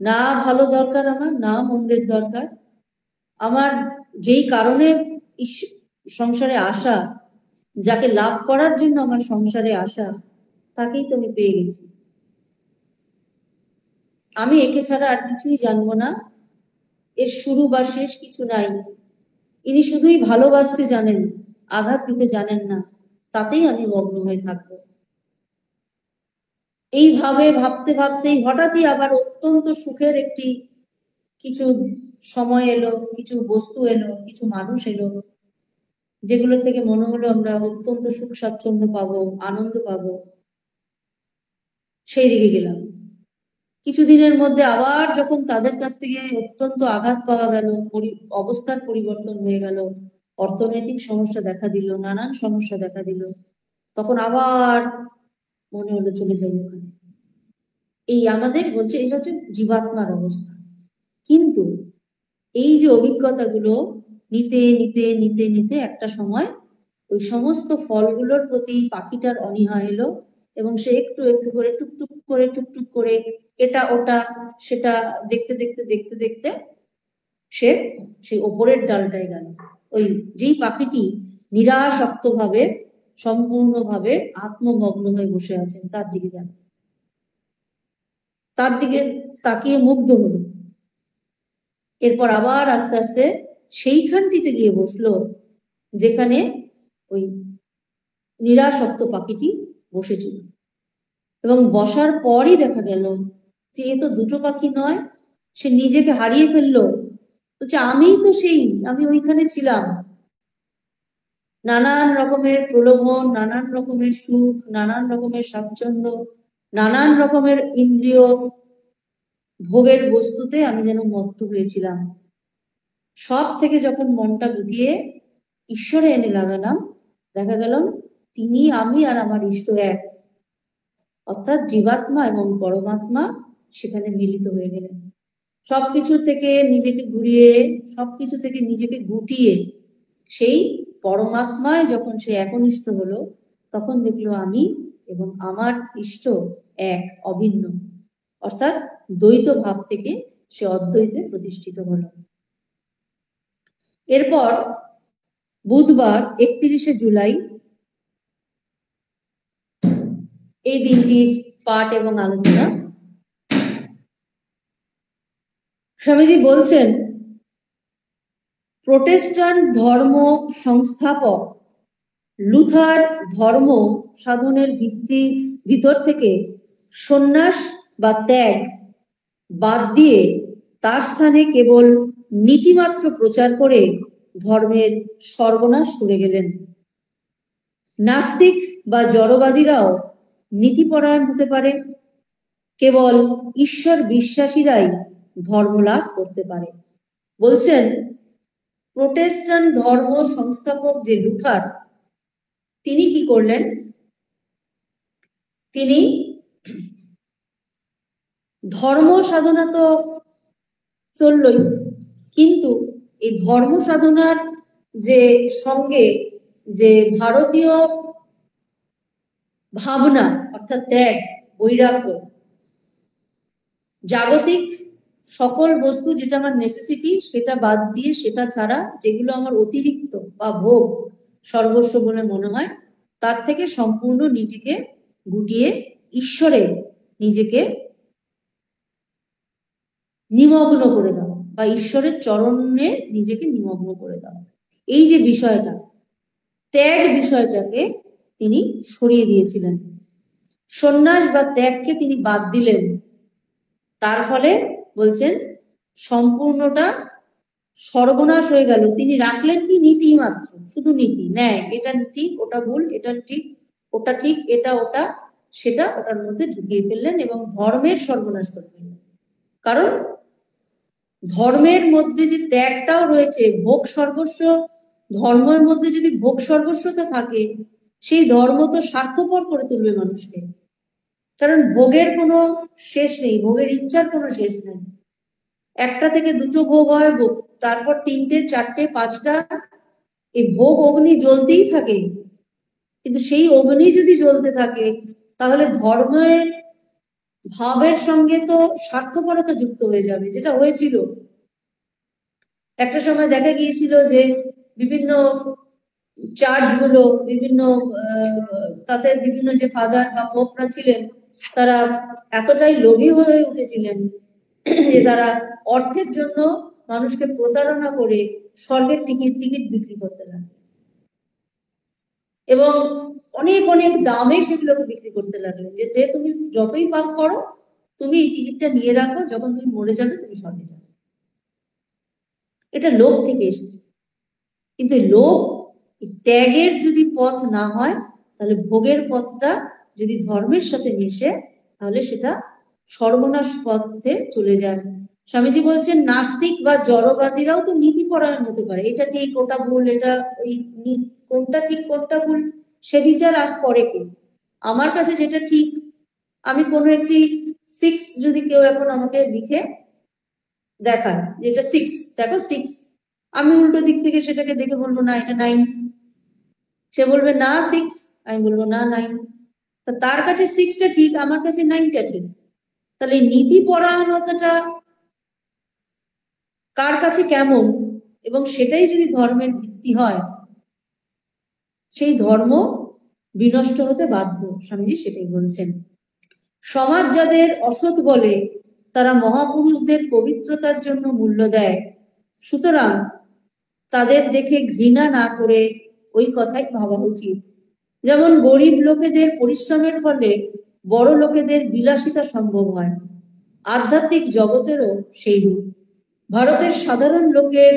Speaker 2: না ভালো দরকার আমার, না মন্দের দরকার আমার, যেই কারণে সংসারে আসা, যাকে লাভ করার জন্য আমার সংসারে আসা, তাকেই তো আমি পেয়ে গেছি। আমি একে ছাড়া আর কিছুই জানবো না, এর শুরু বা শেষ কিছু নাই, ইনি শুধুই ভালোবাসতে জানেন, আঘাত দিতে জানেন না, তাতেই আমি মগ্ন হয়ে থাকবো। এইভাবে ভাবতে ভাবতেই হঠাৎই আবার অত্যন্ত সুখের একটি কিছু সময় এলো, কিছু বস্তু এলো, কিছু মানুষ এলো, যেগুলো থেকে মনে হলো আমরা অত্যন্ত সুখ স্বাচ্ছন্দ্য পাবো, আনন্দ পাবো, সেই দিকে গেলাম। কিছুদিনের মধ্যে আবার যখন তাদের কাছ থেকে অত্যন্ত আঘাত পাওয়া গেল, অবস্থার পরিবর্তন হয়ে গেল, অর্থনৈতিক সমস্যা দেখা দিল, নানান সমস্যা দেখা দিল, তখন আবার মনে হলো চলে যাই ওখানে। এই আমাদের বলছে এটা হচ্ছে জীবাত্মার অবস্থা। কিন্তু এই যে অভিজ্ঞতাগুলো নিতে নিতে নিতে নিতে একটা সময় ওই সমস্ত ফলগুলোর প্রতি পাখিটার অনীহা এলো এবং সে একটু একটু করে টুকটুক করে টুকটুক করে এটা ওটা সেটা দেখতে দেখতে দেখতে দেখতে সে সেই ওপরের ডালটায় গেল। ওই যেই পাখিটি নিরাসক্ত ভাবে সম্পূর্ণভাবে আত্মমগ্ন হয়ে বসে আছেন তার দিকে গেল, তার দিকে তাকিয়ে মুগ্ধ হলো। এরপর আবার আস্তে আস্তে সেইখানটিতে গিয়ে বসলো যেখানে ওই নিরাসক্ত পাখিটি বসেছিল, এবং বসার পরই দেখা গেল যে এ তো দুটো পাখি নয়, সে নিজেকে হারিয়ে ফেললো, বলছে আমিই তো সেই, আমি ওইখানে ছিলাম। নানান রকমের প্রলোভন, নানান রকমের সুখ, নানান রকমের স্বাচ্ছন্দ্য, নানান রকমের ইন্দ্রিয় ভোগের বস্তুতে আমি যেন মত্ত হয়েছিলাম। সব থেকে যখন মনটা গুটিয়ে ঈশ্বরে এনে লাগালাম, দেখা গেল তিনি, আমি আর আমার ইষ্ট এক, অর্থাৎ জীবাত্মা এবং পরমাত্মা সেখানে মিলিত হয়ে গেলেন। সবকিছু থেকে নিজেকে ঘুরিয়ে, সবকিছু থেকে নিজেকে গুটিয়ে সেই পরমাত্মায় যখন সে একনিষ্ঠ হলো, তখন দেখলো আমি এবং আমার ইষ্ট এক, অভিন্ন, অর্থাৎ দ্বৈত ভাব থেকে সে অদ্বৈতে প্রতিষ্ঠিত হলো। এরপর বুধবার 31শে জুলাই এই দিনটির পাঠ এবং আলোচনা। স্বামীজি বলছেন, প্রোটেস্ট্যান্ট ধর্ম সংস্থাপক লুথার ধর্ম সাধনের ভিতর থেকে সন্ন্যাস বা ত্যাগ বাদ দিয়ে তার স্থানে কেবল নীতিমাত্র প্রচার করে ধর্মের সর্বনাশ করে গেলেন। নাস্তিক বা জড়বাদীরাও নীতিপরায়ণ হতে পারে, কেবল ঈশ্বর বিশ্বাসীরাই ধর্ম লাভ করতে পারে। বলছেন, প্রোটেস্ট্যান্ট ধর্ম সংস্থাপক যে লুথার, তিনি কি করলেন? তিনি ধর্ম সাধনা তো চললই, কিন্তু এই ধর্ম সাধনার যে সঙ্গে যে ভারতীয় ভাবনা অর্থাৎ ত্যাগ, বৈরাগ্য, জাগতিক সকল বস্তু যেটা আমার নেসেসিটি সেটা বাদ দিয়ে, সেটা ছাড়া যেগুলো আমার অতিরিক্ত বা ভোগ সর্বস্ব বলে মনে হয়, তার থেকে সম্পূর্ণ নিজেকে গুটিয়ে ঈশ্বরে নিজেকে নিমগ্ন করে দাও বা ঈশ্বরের চরণে নিজেকে নিমগ্ন করে দাও, এই যে বিষয়টা, ত্যাগ বিষয়টাকে তিনি সরিয়ে দিয়েছিলেন। সন্ন্যাস বা ত্যাগকে তিনি বাদ দিলেন। তার ফলে বলছেন সম্পূর্ণটা সর্বনাশ হয়ে গেল। তিনি রাখলেন কি? নীতি মাত্র, শুধু নীতি, ন্যায়, এটা ঠিক ওটা ভুল, এটা ঠিক ওটা ঠিক, এটা ওটা সেটা ওটার মধ্যে ঢুকিয়ে ফেললেন এবং ধর্মের সর্বনাশ করে ফেললেন। কারণ ধর্মের মধ্যে যে ত্যাগটাও রয়েছে, ভোগ সর্বস্ব, ধর্মের মধ্যে যদি ভোগ সর্বস্বতা থাকে, সেই ধর্ম তো স্বার্থপর করে তুলবে মানুষকে। কারণ ভোগের কোনো শেষ নেই, ভোগের ইচ্ছার কোনো শেষ নেই। একটা থেকে দুটো ভোগ হয়, তারপর তিনটে, চারটে, পাঁচটা, এই ভোগ অগ্নি জ্বলতেই থাকে। কিন্তু সেই অগ্নি যদি জ্বলতে থাকে, তাহলে ধর্মের ভাবের সঙ্গে তো স্বার্থপরতা যুক্ত হয়ে যাবে, যেটা হয়েছিল। একটা সময় দেখা গিয়েছিল যে বিভিন্ন চার্চগুলো, বিভিন্ন তাদের বিভিন্ন যে ফাদার বা পোপরা ছিলেন, তারা এতটাই লোভী হয়ে উঠেছিলেন যে তারা অর্থের জন্য মানুষকে প্রতারণা করে স্বর্গের টিকিট বিক্রি করতে লাগলেন এবং অনেক অনেক দামে সেগুলোকে বিক্রি করতে লাগলেন, যে তুমি যতই পাপ করো, তুমি এই টিকিটটা নিয়ে রাখো, যখন তুমি মরে যাবে তুমি স্বর্গে যাবে। এটা লোভ থেকে এসেছে। কিন্তু লোভ, ত্যাগের যদি পথ না হয়, তাহলে ভোগের পথটা যদি ধর্মের সাথে মিশে, তাহলে সেটা সর্বনাশ পথে চলে যায়। স্বামীজি বলছেন, নাস্তিক বা জড়বাদীরাও তো নীতিপরায়ণ হতে পারে। এটা ঠিক ওটা ভুল, এটা ওই কোনটা ঠিক কোনটা ভুল সে বিচার আর করে কে? আমার কাছে যেটা ঠিক, আমি কোনো একটি 6 যদি কেউ এখন আমাকে লিখে দেখায় যেটা 6, দেখো 6, আমি উল্টো দিক থেকে সেটাকে দেখে বলবো না এটা 9, সে বলবে না 6, আমি বলবো না 9। তা তার কাছে 6টা ঠিক, আমার কাছে 9টা ঠিক। তাহলে নীতি পরায়ণতাটা কার কাছে কেমন, এবং সেটাই যদি ধর্মের ভিত্তি হয়, সেই ধর্ম বিনষ্ট হতে বাধ্য। স্বামীজি সেটাই বলছেন। সমাজ যাদের অসৎ বলে, তারা মহাপুরুষদের পবিত্রতার জন্য মূল্য দেয়, সুতরাং তাদের দেখে ঘৃণা না করে ওই কথাই ভাবা উচিত। যেমন গরিব লোকেদের পরিশ্রমের ফলে বড় লোকেদের বিলাসিতা সম্ভব হয়, আধ্যাত্মিক জগতেরও সেই রূপ। ভারতের সাধারণ লোকের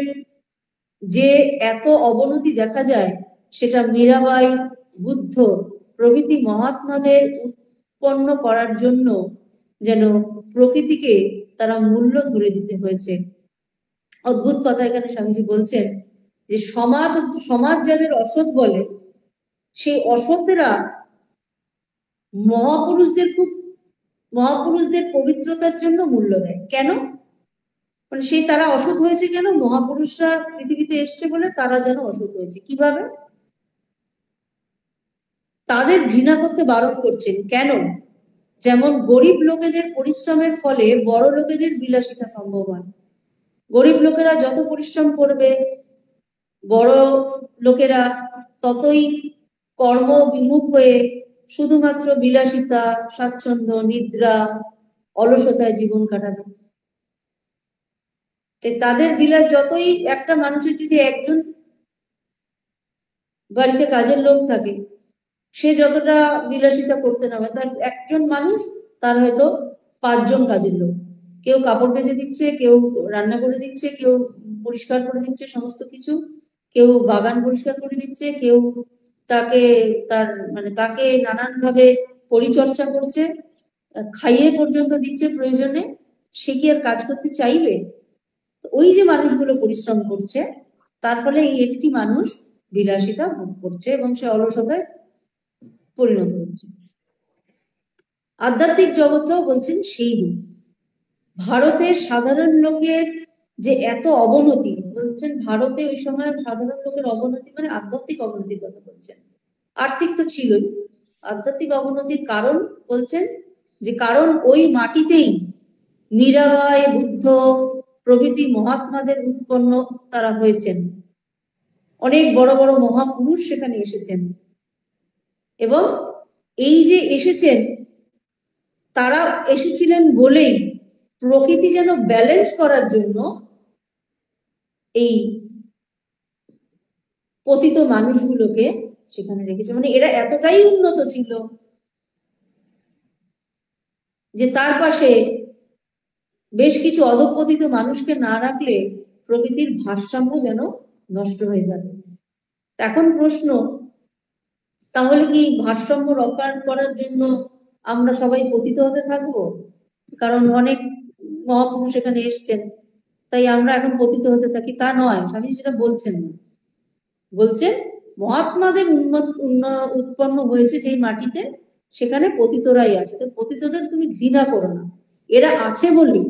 Speaker 2: যে এত অবনতি দেখা যায়, সেটা মীরাবাই, বুদ্ধ প্রভৃতি মহাত্মাদের উৎপন্ন করার জন্য যেন প্রকৃতিকে তারা মূল্য ধরে দিতে হয়েছে। অদ্ভুত কথা এখানে স্বামীজি বলছেন যে সমাজ যাদের অসৎ বলে, সেই অসৎরা মহাপুরুষদের পবিত্রতার জন্য মূল্য দেয়। কেন? মানে সেই তারা অসৎ হয়েছে কেন? মহাপুরুষরা পৃথিবীতে এসছে বলে তারা যেন অসৎ হয়েছে। কিভাবে? তাদের ঘৃণা করতে বারণ করছেন। কেন? যেমন গরিব লোকেদের পরিশ্রমের ফলে বড় লোকেদের বিলাসিতা সম্ভব হয়। গরিব লোকেরা যত পরিশ্রম করবে, বড় লোকেরা ততই কর্ম বিমুখ হয়ে শুধুমাত্র বিলাসিতা, স্বাচ্ছন্দ্য, নিদ্রা, অলসতায় জীবন কাটানো। তাদের বিলাস যতই, একটা মানুষের যদি একজন বাড়িতে কাজের লোক থাকে, সে যতটা বিলাসিতা করতে না পারে, তার একজন মানুষ তার হয়তো 5 জন কাজের লোক, কেউ কাপড় কেচে দিচ্ছে, কেউ রান্না করে দিচ্ছে, কেউ পরিষ্কার করে দিচ্ছে সমস্ত কিছু, কেউ বাগান পরিষ্কার করে দিচ্ছে, কেউ তাকে তাকে নানান ভাবে পরিচর্যা করছে, খাইয়ে পর্যন্ত দিচ্ছে প্রয়োজনে। সে কি আর কাজ করতে চাইবে? ওই যে মানুষগুলো পরিশ্রম করছে, তার ফলে এই একটি মানুষ বিলাসিতা ভোগ করছে এবং সে অলসতায় পরিণত হচ্ছে। আধ্যাত্মিক জগৎটাও বলছেন সেই রূপ। ভারতের সাধারণ লোকের যে এত অবনতি, বলছেন ভারতে ওই সময় সাধারণ লোকের অবনতি মানে আধ্যাত্মিক অবনতির কথা বলছেন। আর্থিক তো ছিলই, আধ্যাত্মিক অবনতির কারণ বলছেন যে কারণ ওই মাটিতেই মীরাবাই, বুদ্ধ প্রভৃতি মহাত্মাদের উৎপন্ন তারা হয়েছেন। অনেক বড় বড় মহাপুরুষ সেখানে এসেছেন, এবং এই যে এসেছেন, তারা এসেছিলেন বলেই প্রকৃতি যেন ব্যালেন্স করার জন্য এই পতিত মানুষগুলোকে সেখানে রেখেছে। মানে এরা এতটাই উন্নত ছিল যে তার পাশে বেশ কিছু অধঃপতিত মানুষকে না রাখলে প্রকৃতির ভারসাম্য যেন নষ্ট হয়ে যাবে। এখন প্রশ্ন, তাহলে কি ভারসাম্য রক্ষা করার জন্য আমরা সবাই পতিত হতে থাকবো? কারণ অনেক মহাপুরুষ এখানে এসছেন, তাই আমরা এখন পতিত হতে থাকি? তা নয়, স্বামী সেটা বলছেন না। বলছেন মহাত্মাদের উৎপন্ন হয়েছে যেই মাটিতে, সেখানে পতিতরাই আছে। তো পতিতদের তুমি ঘৃণা করো না, এরা আছে বলেই,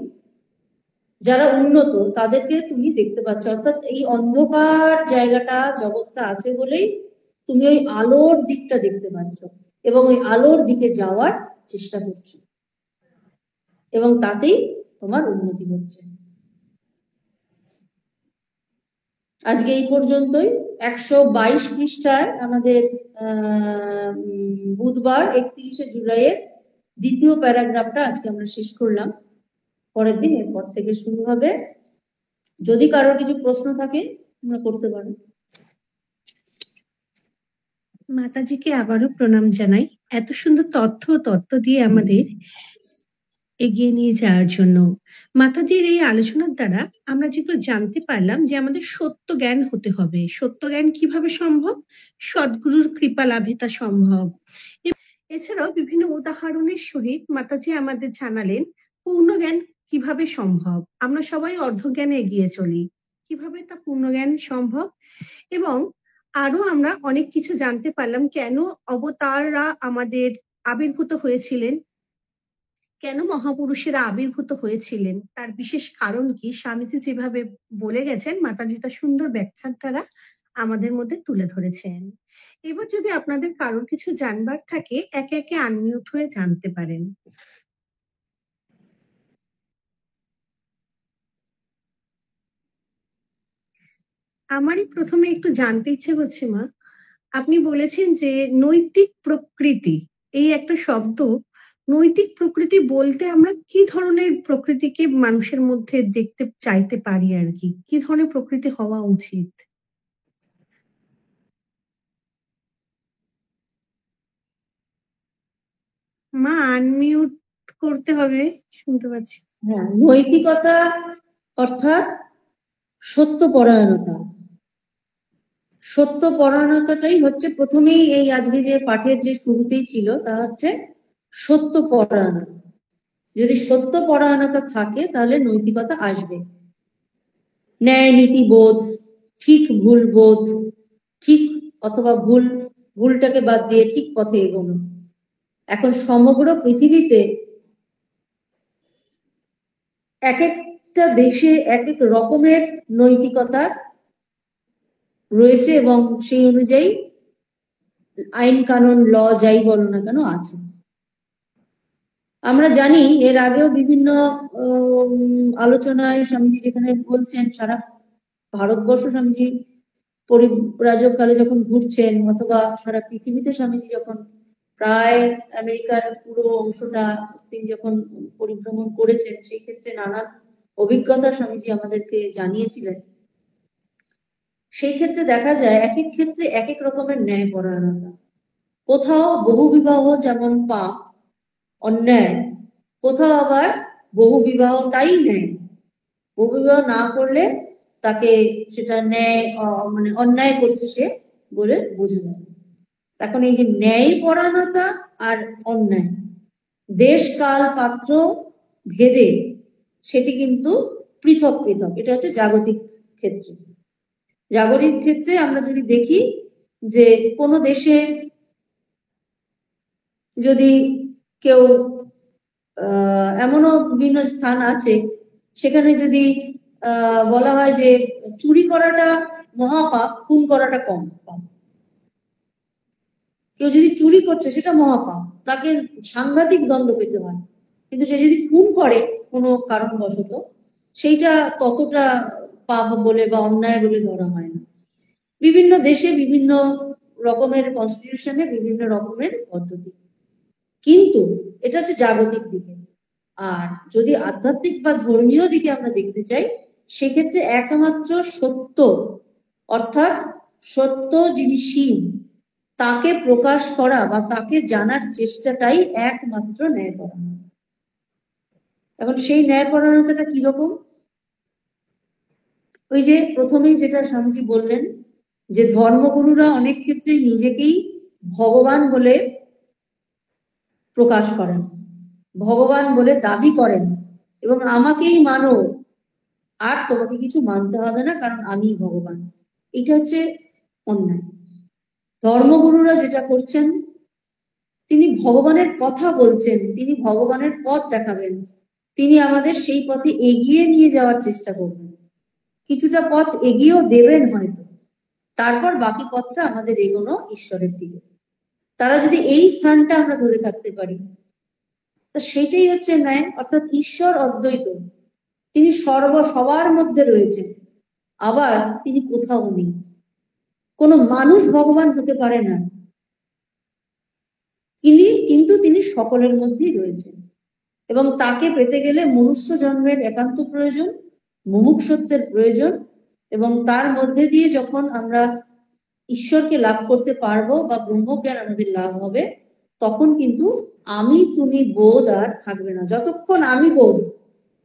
Speaker 2: যারা উন্নত তাদেরকে তুমি দেখতে পাচ্ছ। অর্থাৎ এই অন্ধকার জায়গাটা, জগৎটা আছে বলেই তুমি ওই আলোর দিকটা দেখতে পাচ্ছ এবং ওই আলোর দিকে যাওয়ার চেষ্টা করছো, এবং তাতেই তোমার উন্নতি হচ্ছে। আজকে এই পর্যন্তই। 122 পৃষ্ঠায় আমাদের বুধবার 31শে জুলাইয়ের দ্বিতীয় প্যারাগ্রাফটা আজকে আমরা শেষ করলাম। পরের দিন এরপর থেকে শুরু হবে। যদি কারোর কিছু প্রশ্ন থাকে তোমরা করতে পারো।
Speaker 1: মাতাজিকে আবারও প্রণাম জানাই এত সুন্দর তথ্য দিয়ে আমাদের এগিয়ে নিয়ে যাওয়ার জন্য। মাতাজির এই আলোচনার দ্বারা আমরা যেগুলো জানতে পারলাম যে আমাদের সত্য জ্ঞান হতে হবে। সত্য জ্ঞান কিভাবে সম্ভব? সদ্গুরুর কৃপা লাভে তা সম্ভব। এছাড়াও বিভিন্ন উদাহরণের সহিত মাতাজি আমাদের জানালেন পূর্ণ জ্ঞান কিভাবে সম্ভব। আমরা সবাই অর্ধজ্ঞানে এগিয়ে চলি, কিভাবে তা পূর্ণ জ্ঞান সম্ভব। এবং আরো আমরা অনেক কিছু জানতে পারলাম, কেন অবতাররা আমাদের আবির্ভূত হয়েছিলেন, কেন মহাপুরুষেরা আবির্ভূত হয়েছিলেন, তার বিশেষ কারণ কি। স্বামীজি যেভাবে বলে গেছেন, মাতাজি তার সুন্দর ব্যাখ্যার দ্বারা আমাদের মধ্যে তুলে ধরেছেন। এবার যদি আপনাদের কারোর কিছু জানবার থাকে, একে একে আনমিউট হয়ে জানতে পারেন। আমারই প্রথমে একটু জানতে ইচ্ছে হচ্ছে মা, আপনি বলেছেন যে নৈতিক প্রকৃতি, এই একটা শব্দ। নৈতিক প্রকৃতি বলতে আমরা কি ধরনের প্রকৃতিকে মানুষের মধ্যে দেখতে চাইতে পারি আর কি? কি ধরনের প্রকৃতি হওয়া উচিত? মা আনমিউট করতে হবে, শুনতে পাচ্ছি।
Speaker 2: হ্যাঁ, নৈতিকতা অর্থাৎ সত্যপরায়ণতা। সত্যপরায়ণতাটাই হচ্ছে প্রথমেই এই আজকে যে পাঠের যে শুরুতেই ছিল, তা হচ্ছে সত্যপরায়ণতা। যদি সত্যপরায়ণতা থাকে তাহলে নৈতিকতা আসবে। ন্যায় নীতি বোধ, ঠিক ভুল বোধ, ঠিক অথবা ভুল, ভুলটাকে বাদ দিয়ে ঠিক পথে এগোনো। এখন সমগ্র পৃথিবীতে এক একটা দেশে এক এক রকমের নৈতিকতা রয়েছে, এবং সেই অনুযায়ী আইন কানুন, ল যাই বলো না কেন আছে। আমরা জানি এর আগেও বিভিন্ন আলোচনায় স্বামীজি যেখানে বলছেন, সারা ভারতবর্ষ স্বামীজি পরিব্রাজককালে যখন ঘুরছেন, অথবা সারা পৃথিবীতে স্বামীজি যখন প্রায় আমেরিকার পুরো অংশটা তিনি যখন পরিভ্রমণ করেছেন, সেই ক্ষেত্রে নানান অভিজ্ঞতা স্বামীজি আমাদেরকে জানিয়েছিলেন। সেই ক্ষেত্রে দেখা যায় এক এক ক্ষেত্রে এক এক রকমের ন্যায়পরায়ণতা। কোথাও বহু বিবাহ যেমন পাপ, অন্যায়, কোথাও আবার বহু বিবাহটাই ন্যায়। বহু বিবাহ না করলে তাকে সেটা ন্যায় মানে অন্যায় করছে সে বলে বোঝা যাবে। এখন এই যে ন্যায় পরায়ণতা আর অন্যায়, দেশ কাল পাত্র ভেদে সেটি কিন্তু পৃথক পৃথক। এটা হচ্ছে জাগতিক ক্ষেত্রে। জাগতিক ক্ষেত্রে আমরা যদি দেখি যে কোনো দেশে যদি কেউ এমনও বিভিন্ন স্থান আছে সেখানে যদি বলা হয় যে চুরি করাটা মহাপাপ, খুন করাটা কম পাপ। কেউ যদি চুরি করছে সেটা মহাপাপ, তাকে সাংঘাতিক দণ্ড পেতে হয়। কিন্তু সে যদি খুন করে কোনো কারণবশত, সেইটা ততটা পাপ বলে বা অন্যায় বলে ধরা হয় না। বিভিন্ন দেশে বিভিন্ন রকমের কনস্টিটিউশনে বিভিন্ন রকমের পদ্ধতি, কিন্তু এটা হচ্ছে জাগতিক দিকে। আর যদি আধ্যাত্মিক বা ধর্মীয় দিকে আমরা দেখতে চাই, সেক্ষেত্রে একমাত্র সত্য, অর্থাৎ সত্য যিনি শিব, তাকে প্রকাশ করা বা তাকে জানার চেষ্টাটাই একমাত্র ন্যায়পরায়ণতা। এখন সেই ন্যায়পরায়ণতাটা কিরকম? ওই যে প্রথমেই যেটা স্বামীজি বললেন যে ধর্মগুরুরা অনেক ক্ষেত্রে নিজেকেই ভগবান বলে প্রকাশ করেন, ভগবান বলে দাবি করেন, এবং আমাকেই মানো, আর তোমাকে কিছু মানতে হবে না কারণ আমি ভগবান। এটা হচ্ছে অন্যায়। ধর্মগুরুরা যেটা করছেন, তিনি ভগবানের কথা বলছেন, তিনি ভগবানের পথ দেখাবেন, তিনি আমাদের সেই পথে এগিয়ে নিয়ে যাওয়ার চেষ্টা করবেন, কিছুটা পথ এগিয়েও দেবেন হয়তো, তারপর বাকি পথটা আমাদের এগোনো ঈশ্বরের দিকে। তারা যদি এই স্থানটা আমরা ধরে থাকতে পারি, তো সেটাই হচ্ছে ন্যায়। অর্থাৎ ঈশ্বর অদ্বৈত, তিনি সবার মধ্যে রয়েছেন, আবার তিনি কোথাও নেই। কোনো মানুষ ভগবান হতে পারে না, কিন্তু তিনি সকলের মধ্যেই রয়েছেন। এবং তাকে পেতে গেলে মনুষ্য জন্মের একান্ত প্রয়োজন, মুমুক্ষুত্বের প্রয়োজন, এবং তার মধ্যে দিয়ে যখন আমরা ঈশ্বরকে লাভ করতে পারবো বা ব্রহ্মজ্ঞান আমাদের লাভ হবে, তখন কিন্তু আমি তুমি বোধ আর থাকবে না। যতক্ষণ আমি বোধ,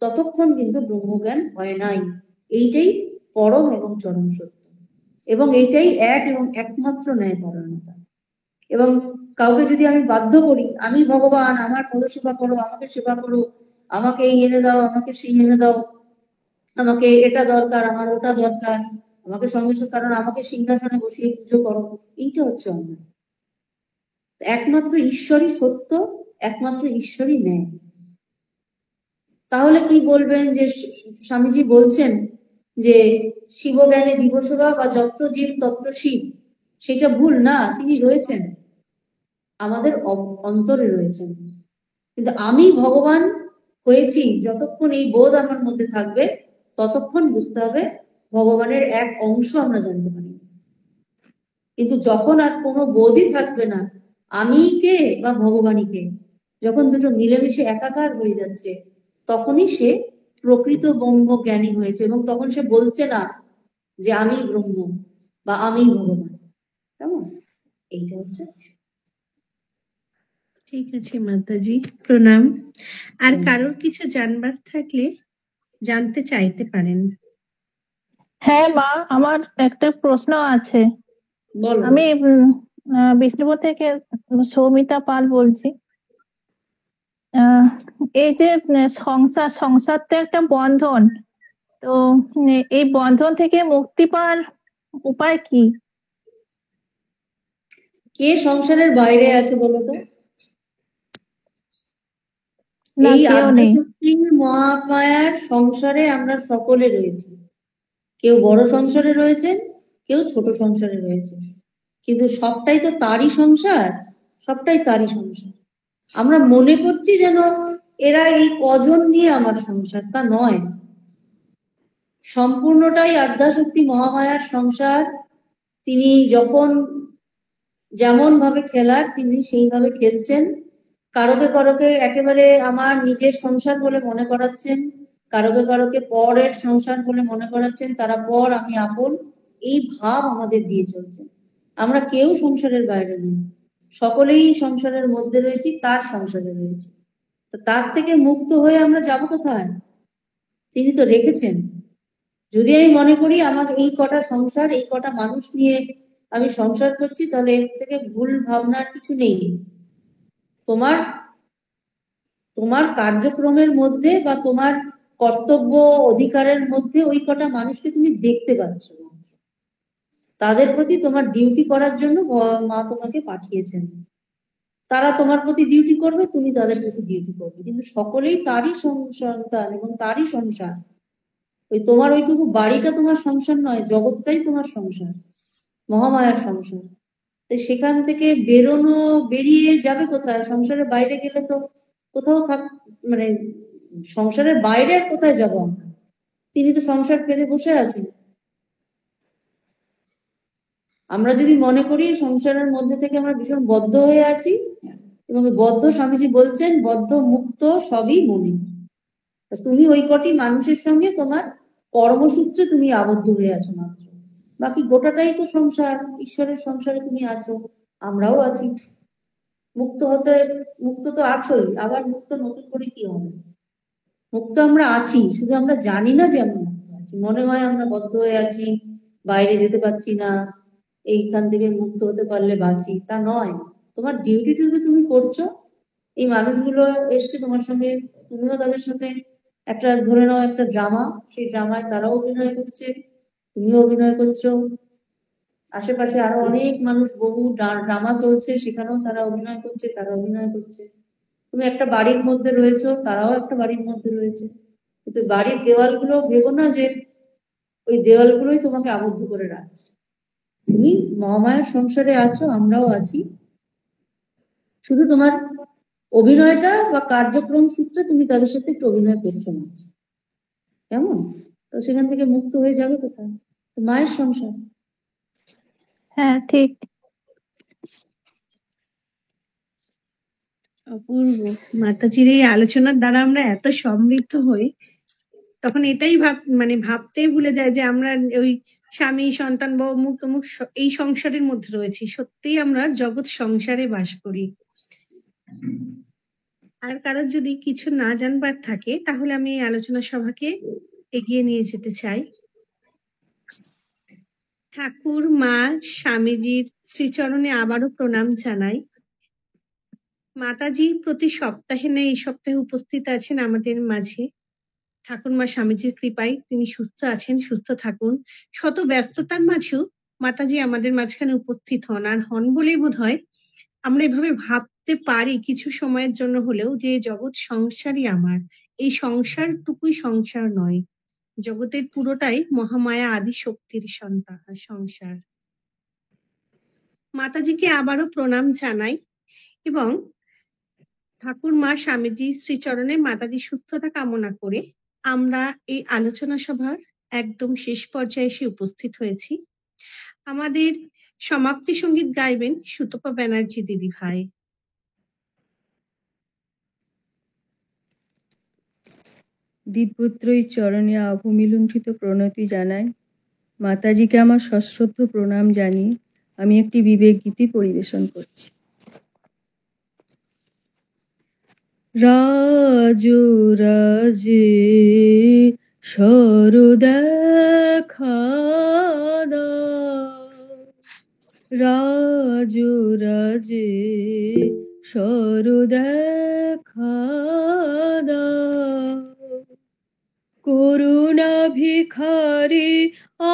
Speaker 2: ততক্ষণ কিন্তু ব্রহ্মজ্ঞান হয় নাই। এইটাই পরম এবং চরম সত্য, এবং এইটাই এক এবং একমাত্র ন্যায়পরায়ণতা। এবং কাউকে যদি আমি বাধ্য করি, আমি ভগবান, আমার পদসেবা করো, আমাকে সেবা করো, আমাকে এই এনে দাও, আমাকে সেই এনে দাও, আমাকে এটা দরকার, আমার ওটা দরকার, আমাকে সঙ্গে সঙ্গে, কারণ আমাকে সিংহাসনে বসিয়ে পুজো করো, এইটা হচ্ছে অন্যায়। একমাত্র ঈশ্বরই সত্য, একমাত্র ঈশ্বরই ন্যায়। তাহলে কি বলবেন যে স্বামীজি বলছেন যে শিবজ্ঞানে জীবসেবা বা যত্র জীব তত্র শিব, সেটা ভুল না। তিনি রয়েছেন, আমাদের অন্তরে রয়েছেন, কিন্তু আমি ভগবান হয়েছি যতক্ষণ এই বোধ আমার মধ্যে থাকবে, ততক্ষণ বুঝতে হবে ভগবানের এক অংশ আমরা জানতে পারি। কিন্তু যখন আর কোনো বোধই থাকবে না, আমি কে বা ভগবানই কে, যখন দুটো মিলেমিশে একাকার হয়ে যাচ্ছে, তখনই সে প্রকৃত ব্রহ্ম জ্ঞানী হয়েছে। এবং তখন সে বলছে না যে আমি ব্রহ্ম বা আমি ভগবান। কেমন? এইটা হচ্ছে।
Speaker 1: ঠিক আছে মাতাজি, প্রণাম। আর কারোর কিছু জানবার থাকলে জানতে চাইতে পারেন।
Speaker 3: হ্যাঁ মা, আমার একটা প্রশ্ন আছে। আমি বিষ্ণুপুর থেকে সৌমিতা পাল বলছি। এই যে সংসার তো একটা বন্ধন, তো এই বন্ধন থেকে মুক্তি পাওয়ার উপায় কি?
Speaker 2: কে সংসারের বাইরে আছে বলতো? এই আদ্যশক্তি মহামায়ার সংসারে আমরা সকলে রয়েছি। কেউ বড় সংসারে রয়েছেন, কেউ ছোট সংসারে রয়েছে, কিন্তু সবটাই তো তারই সংসার, সবটাই তারই সংসার। আমরা মনে করছি যেন এরা এই কজন নিয়ে আমার সংসার, তা নয়। সম্পূর্ণটাই আদ্যাশক্তি মহামায়ার সংসার, তিনি যখন যেমন ভাবে খেলার তিনি সেইভাবে খেলছেন। কারোকে কারোকে একেবারে আমার নিজের সংসার বলে মনে করাচ্ছেন, কারোকে কারোকে পরের সংসার বলে মনে করাচ্ছেন, তারা পর আমি আপন, এই ভাব আমাদের দিয়ে চলছে। আমরা কেউ সংসারের বাইরে নেই, সকলেই সংসারের মধ্যে রয়েছি, তার সংসারে রয়েছি। তো তার থেকে মুক্ত হয়ে আমরা যাব কোথায়? তিনি তো রেখেছেন। যদি আমি মনে করি আমার এই কটা সংসার, এই কটা মানুষ নিয়ে আমি সংসার করছি, তাহলে এর থেকে ভুল ভাবনার কিছু নেই। তোমার তোমার কার্যক্রমের মধ্যে বা তোমার কর্তব্য অধিকারের মধ্যে ওই কটা মানুষকে তুমি দেখতে পাচ্ছ, তাদের প্রতি তোমার ডিউটি করার জন্য মা তোমাকে পাঠিয়েছেন। তারা তোমার প্রতি ডিউটি করবে, তুমি তাদের প্রতি ডিউটি করবে, কিন্তু সকলেই তারই সন্তান এবং তারই সংসার। ওই তোমার ওইটুকু বাড়িটা তোমার সংসার নয়, জগৎটাই তোমার সংসার, মহামায়ার সংসার। তো সেখান থেকে বেরিয়ে যাবে কোথায়? সংসারের বাইরে গেলে তো কোথাও মানে সংসারের বাইরে আর কোথায় যাবো আমরা? তিনি তো সংসার ফেলে বসে আছেন। আমরা যদি মনে করি সংসারের মধ্যে থেকে আমরা ভীষণ বদ্ধ হয়ে আছি, এবং বদ্ধ, স্বামীজি বলছেন বদ্ধ মুক্ত সবই মনে। তুমি ওই কটি মানুষের সঙ্গে তোমার কর্মসূত্রে তুমি আবদ্ধ হয়ে আছো মাত্র, বাকি গোটাটাই তো সংসার, ঈশ্বরের সংসারে তুমি আছো, আমরাও আছি। মুক্ত তো আছোই, আবার মুক্ত নতুন করে কি হবে? মুক্ত আমরা আছি, শুধু আমরা জানি না যে আমরা মুক্ত আছি। মনে হয় আমরা বদ্ধ হয়ে আছি, বাইরে যেতে পারছি না, এইখান থেকে মুক্ত হতে পারলে বাঁচি, তা নয়। তোমার ডিউটিটুকু তুমি করছো। এই মানুষগুলো এসছে তোমার সঙ্গে, তুমিও তাদের সাথে একটা, ধরে নাও একটা ড্রামা, সেই ড্রামায় তারাও অভিনয় করছে, তুমিও অভিনয় করছো। আশেপাশে আরো অনেক মানুষ, বহু ড্রামা চলছে, সেখানেও তারা অভিনয় করছে, তারা অভিনয় করছে। তুমি একটা বাড়ির মধ্যে রয়েছো, তারাও একটা বাড়ির মধ্যে রয়েছে। কিন্তু বাড়ির দেওয়ালগুলো ভেবো না যে ওই দেওয়ালগুলোই তোমাকে আবদ্ধ করে রাখছে। তুমি মহামায়ার সংসারে আছো, আমরাও আছি, শুধু তোমার অভিনয়টা বা কার্যক্রম সূত্রে তুমি তাদের সাথে একটু অভিনয় করছো না, কেমন? তো সেখান থেকে মুক্ত হয়ে যাবে কোথায়? মায়ের সংসার।
Speaker 3: হ্যাঁ, ঠিক।
Speaker 1: অপূর্ব। মাতাজির এই আলোচনার দ্বারা আমরা এত সমৃদ্ধ হই, তখন এটাই ভাবতেই ভুলে যায় যে আমরা ওই স্বামী সন্তান বা অমুক তমুক এই সংসারের মধ্যে রয়েছি। সত্যিই আমরা জগৎ সংসারে বাস করি। আর কারোর যদি কিছু না জানবার থাকে, তাহলে আমি এই আলোচনা সভাকে এগিয়ে নিয়ে যেতে চাই। ঠাকুর, মা, স্বামীজির শ্রীচরণে আবারও প্রণাম জানাই। মাতাজি প্রতি সপ্তাহে নেই, এই সপ্তাহে উপস্থিত আছেন আমাদের মাঝে। ঠাকুরমা স্বামীজির কৃপায় তিনি সুস্থ আছেন, সুস্থ থাকুন। শত ব্যস্ততার মাঝেও মাতাজি আমাদের মাঝখানে উপস্থিত হন, আর হন বলেই বোধ হয় আমরা এভাবে ভাবতে পারি কিছু সময়ের জন্য হলেও যে জগৎ সংসারই আমার। এই সংসারটুকুই সংসার নয়, জগতের পুরোটাই মহামায়া আদি শক্তির সংসার। মাতাজিকে আবারও প্রণাম জানাই এবং ঠাকুরমা স্বামীজি শ্রীচরণে মাতাজি সুস্থতা কামনা করে আমরা এই আলোচনা সভার একদম শেষ পর্যায়ে এসে উপস্থিত হয়েছি। আমাদের সমাপ্তি সঙ্গীত গাইবেন সুতপা ব্যানার্জি দিদি ভাই।
Speaker 4: দিব্যত্রয়ী চরণে অবমিলুণ্ঠিত প্রণতি জানাই। মাতাজিকে আমার সশ্রদ্ধ প্রণাম জানিয়ে আমি একটি বিবেক গীতি পরিবেশন করছি। রাজ রাজে সরদেখা রাজ রাজে সরদেখা করুণা ভিখারি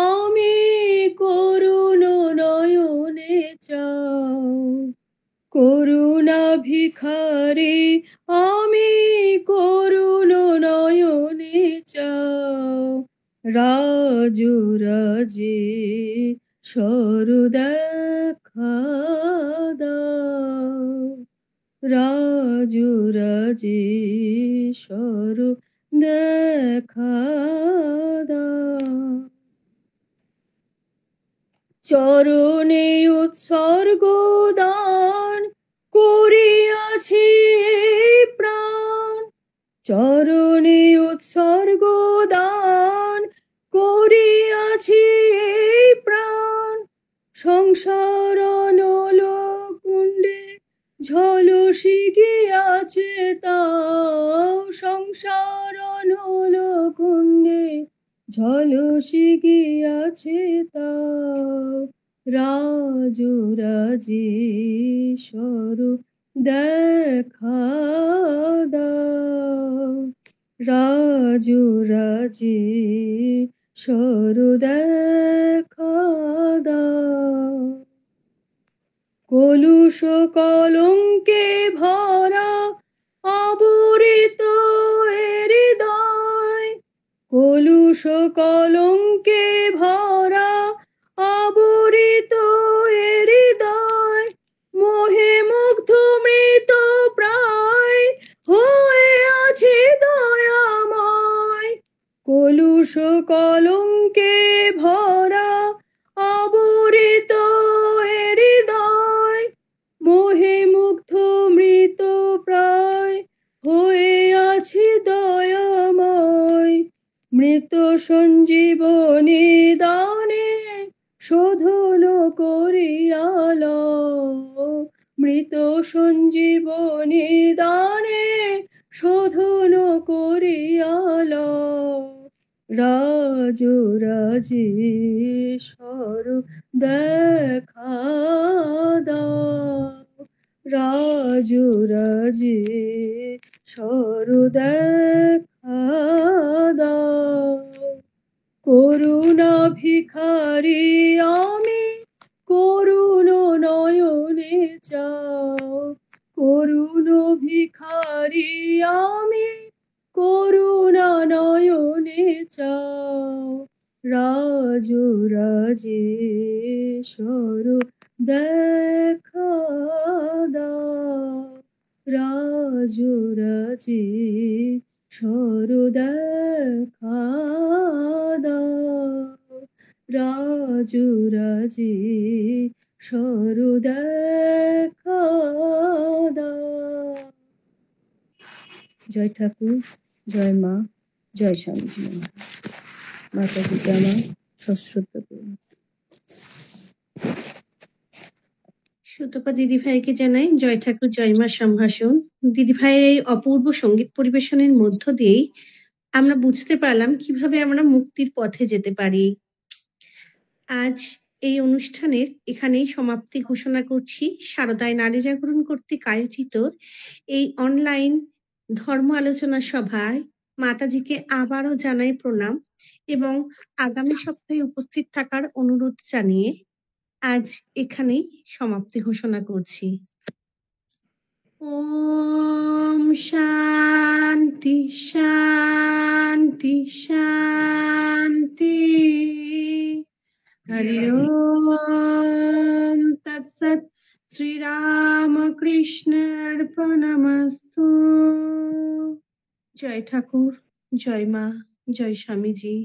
Speaker 4: আমি করুণ নয়নে চাও, করুণা ভিখারি আমি করুণ নয়নে চাও, রাজ রাজে সরদেখা দাও, রাজ রাজে সর দেখা দাও। চরণে উৎসর্গ দান করিয়াছি এই প্রাণ, চরণে উৎসর্গ দান করিয়াছি এই প্রাণ। সংসার অনল কুণ্ডে ঝলসি গিয়াছে তাও, সংসার অনল কুণ্ডে ঝলসি গিয়াছে তাও। রাজরাজেশ্বর দেখা দাও, রাজরাজেশ্বর দেখা দাও। কলুষ কলঙ্কে ভরা আবরিত এ হৃদয়, কলুষ কলঙ্কে ভরা আবরিত এ হৃদয়। মোহে মুগ্ধ মৃত প্রায় হয়ে আছে দয়াময়, কলুষ কলঙ্কে ভরা আবরিত এ হৃদয়। মোহে মুগ্ধ মৃত প্রায় হয়ে আছে দয়াময়। মৃত সঞ্জীবনী দানে শোধন করিয়াল, মৃত সঞ্জীবনী দানে শোধন করিয়াল। রাজরাজেশ্বর দেখা দাও, রাজরাজেশ্বর দেখা দাও। করুণা ভিখারি আমি করুণ নয়নে চাও, করুণ ভিখারি আমি করুণা নয়নে চাও। রাজরাজেশ্বর দেখা দাও, রাজরাজেশ্বর দেখা দাও, রাজরাজেশ্বর দেখা দাও। জয় ঠাকুর, জয় মা, জয় স্বামীজি মহারাজ। মাতাজিকে আমার সশ্রদ্ধ প্রণাম।
Speaker 1: সুতপা দিদিভাইকে জানাই জয় ঠাকুর জয় মা সম্ভাষণ। দিদিভাইয়ের এই অপূর্ব সঙ্গীত পরিবেশনের মধ্য দিয়েই আমরা বুঝতে পারলাম কিভাবে আমরা মুক্তির পথে যেতে পারি। আজ এই অনুষ্ঠানের এখানেই সমাপ্তি ঘোষণা করছি। সারদায় নারী জাগরণ কর্তৃক আয়োজিত এই অনলাইন ধর্ম আলোচনা সভায় মাতাজিকে আবারও জানাই প্রণাম এবং আগামী সপ্তাহে উপস্থিত থাকার অনুরোধ জানিয়ে আজ এখানেই সমাপ্তি ঘোষণা করছি। ওম শান্তি শান্তি শান্তি। হরি ওম তৎসৎ। শ্রী রাম কৃষ্ণ অর্পণমস্তু। জয় ঠাকুর, জয় মা, জয় স্বামীজি।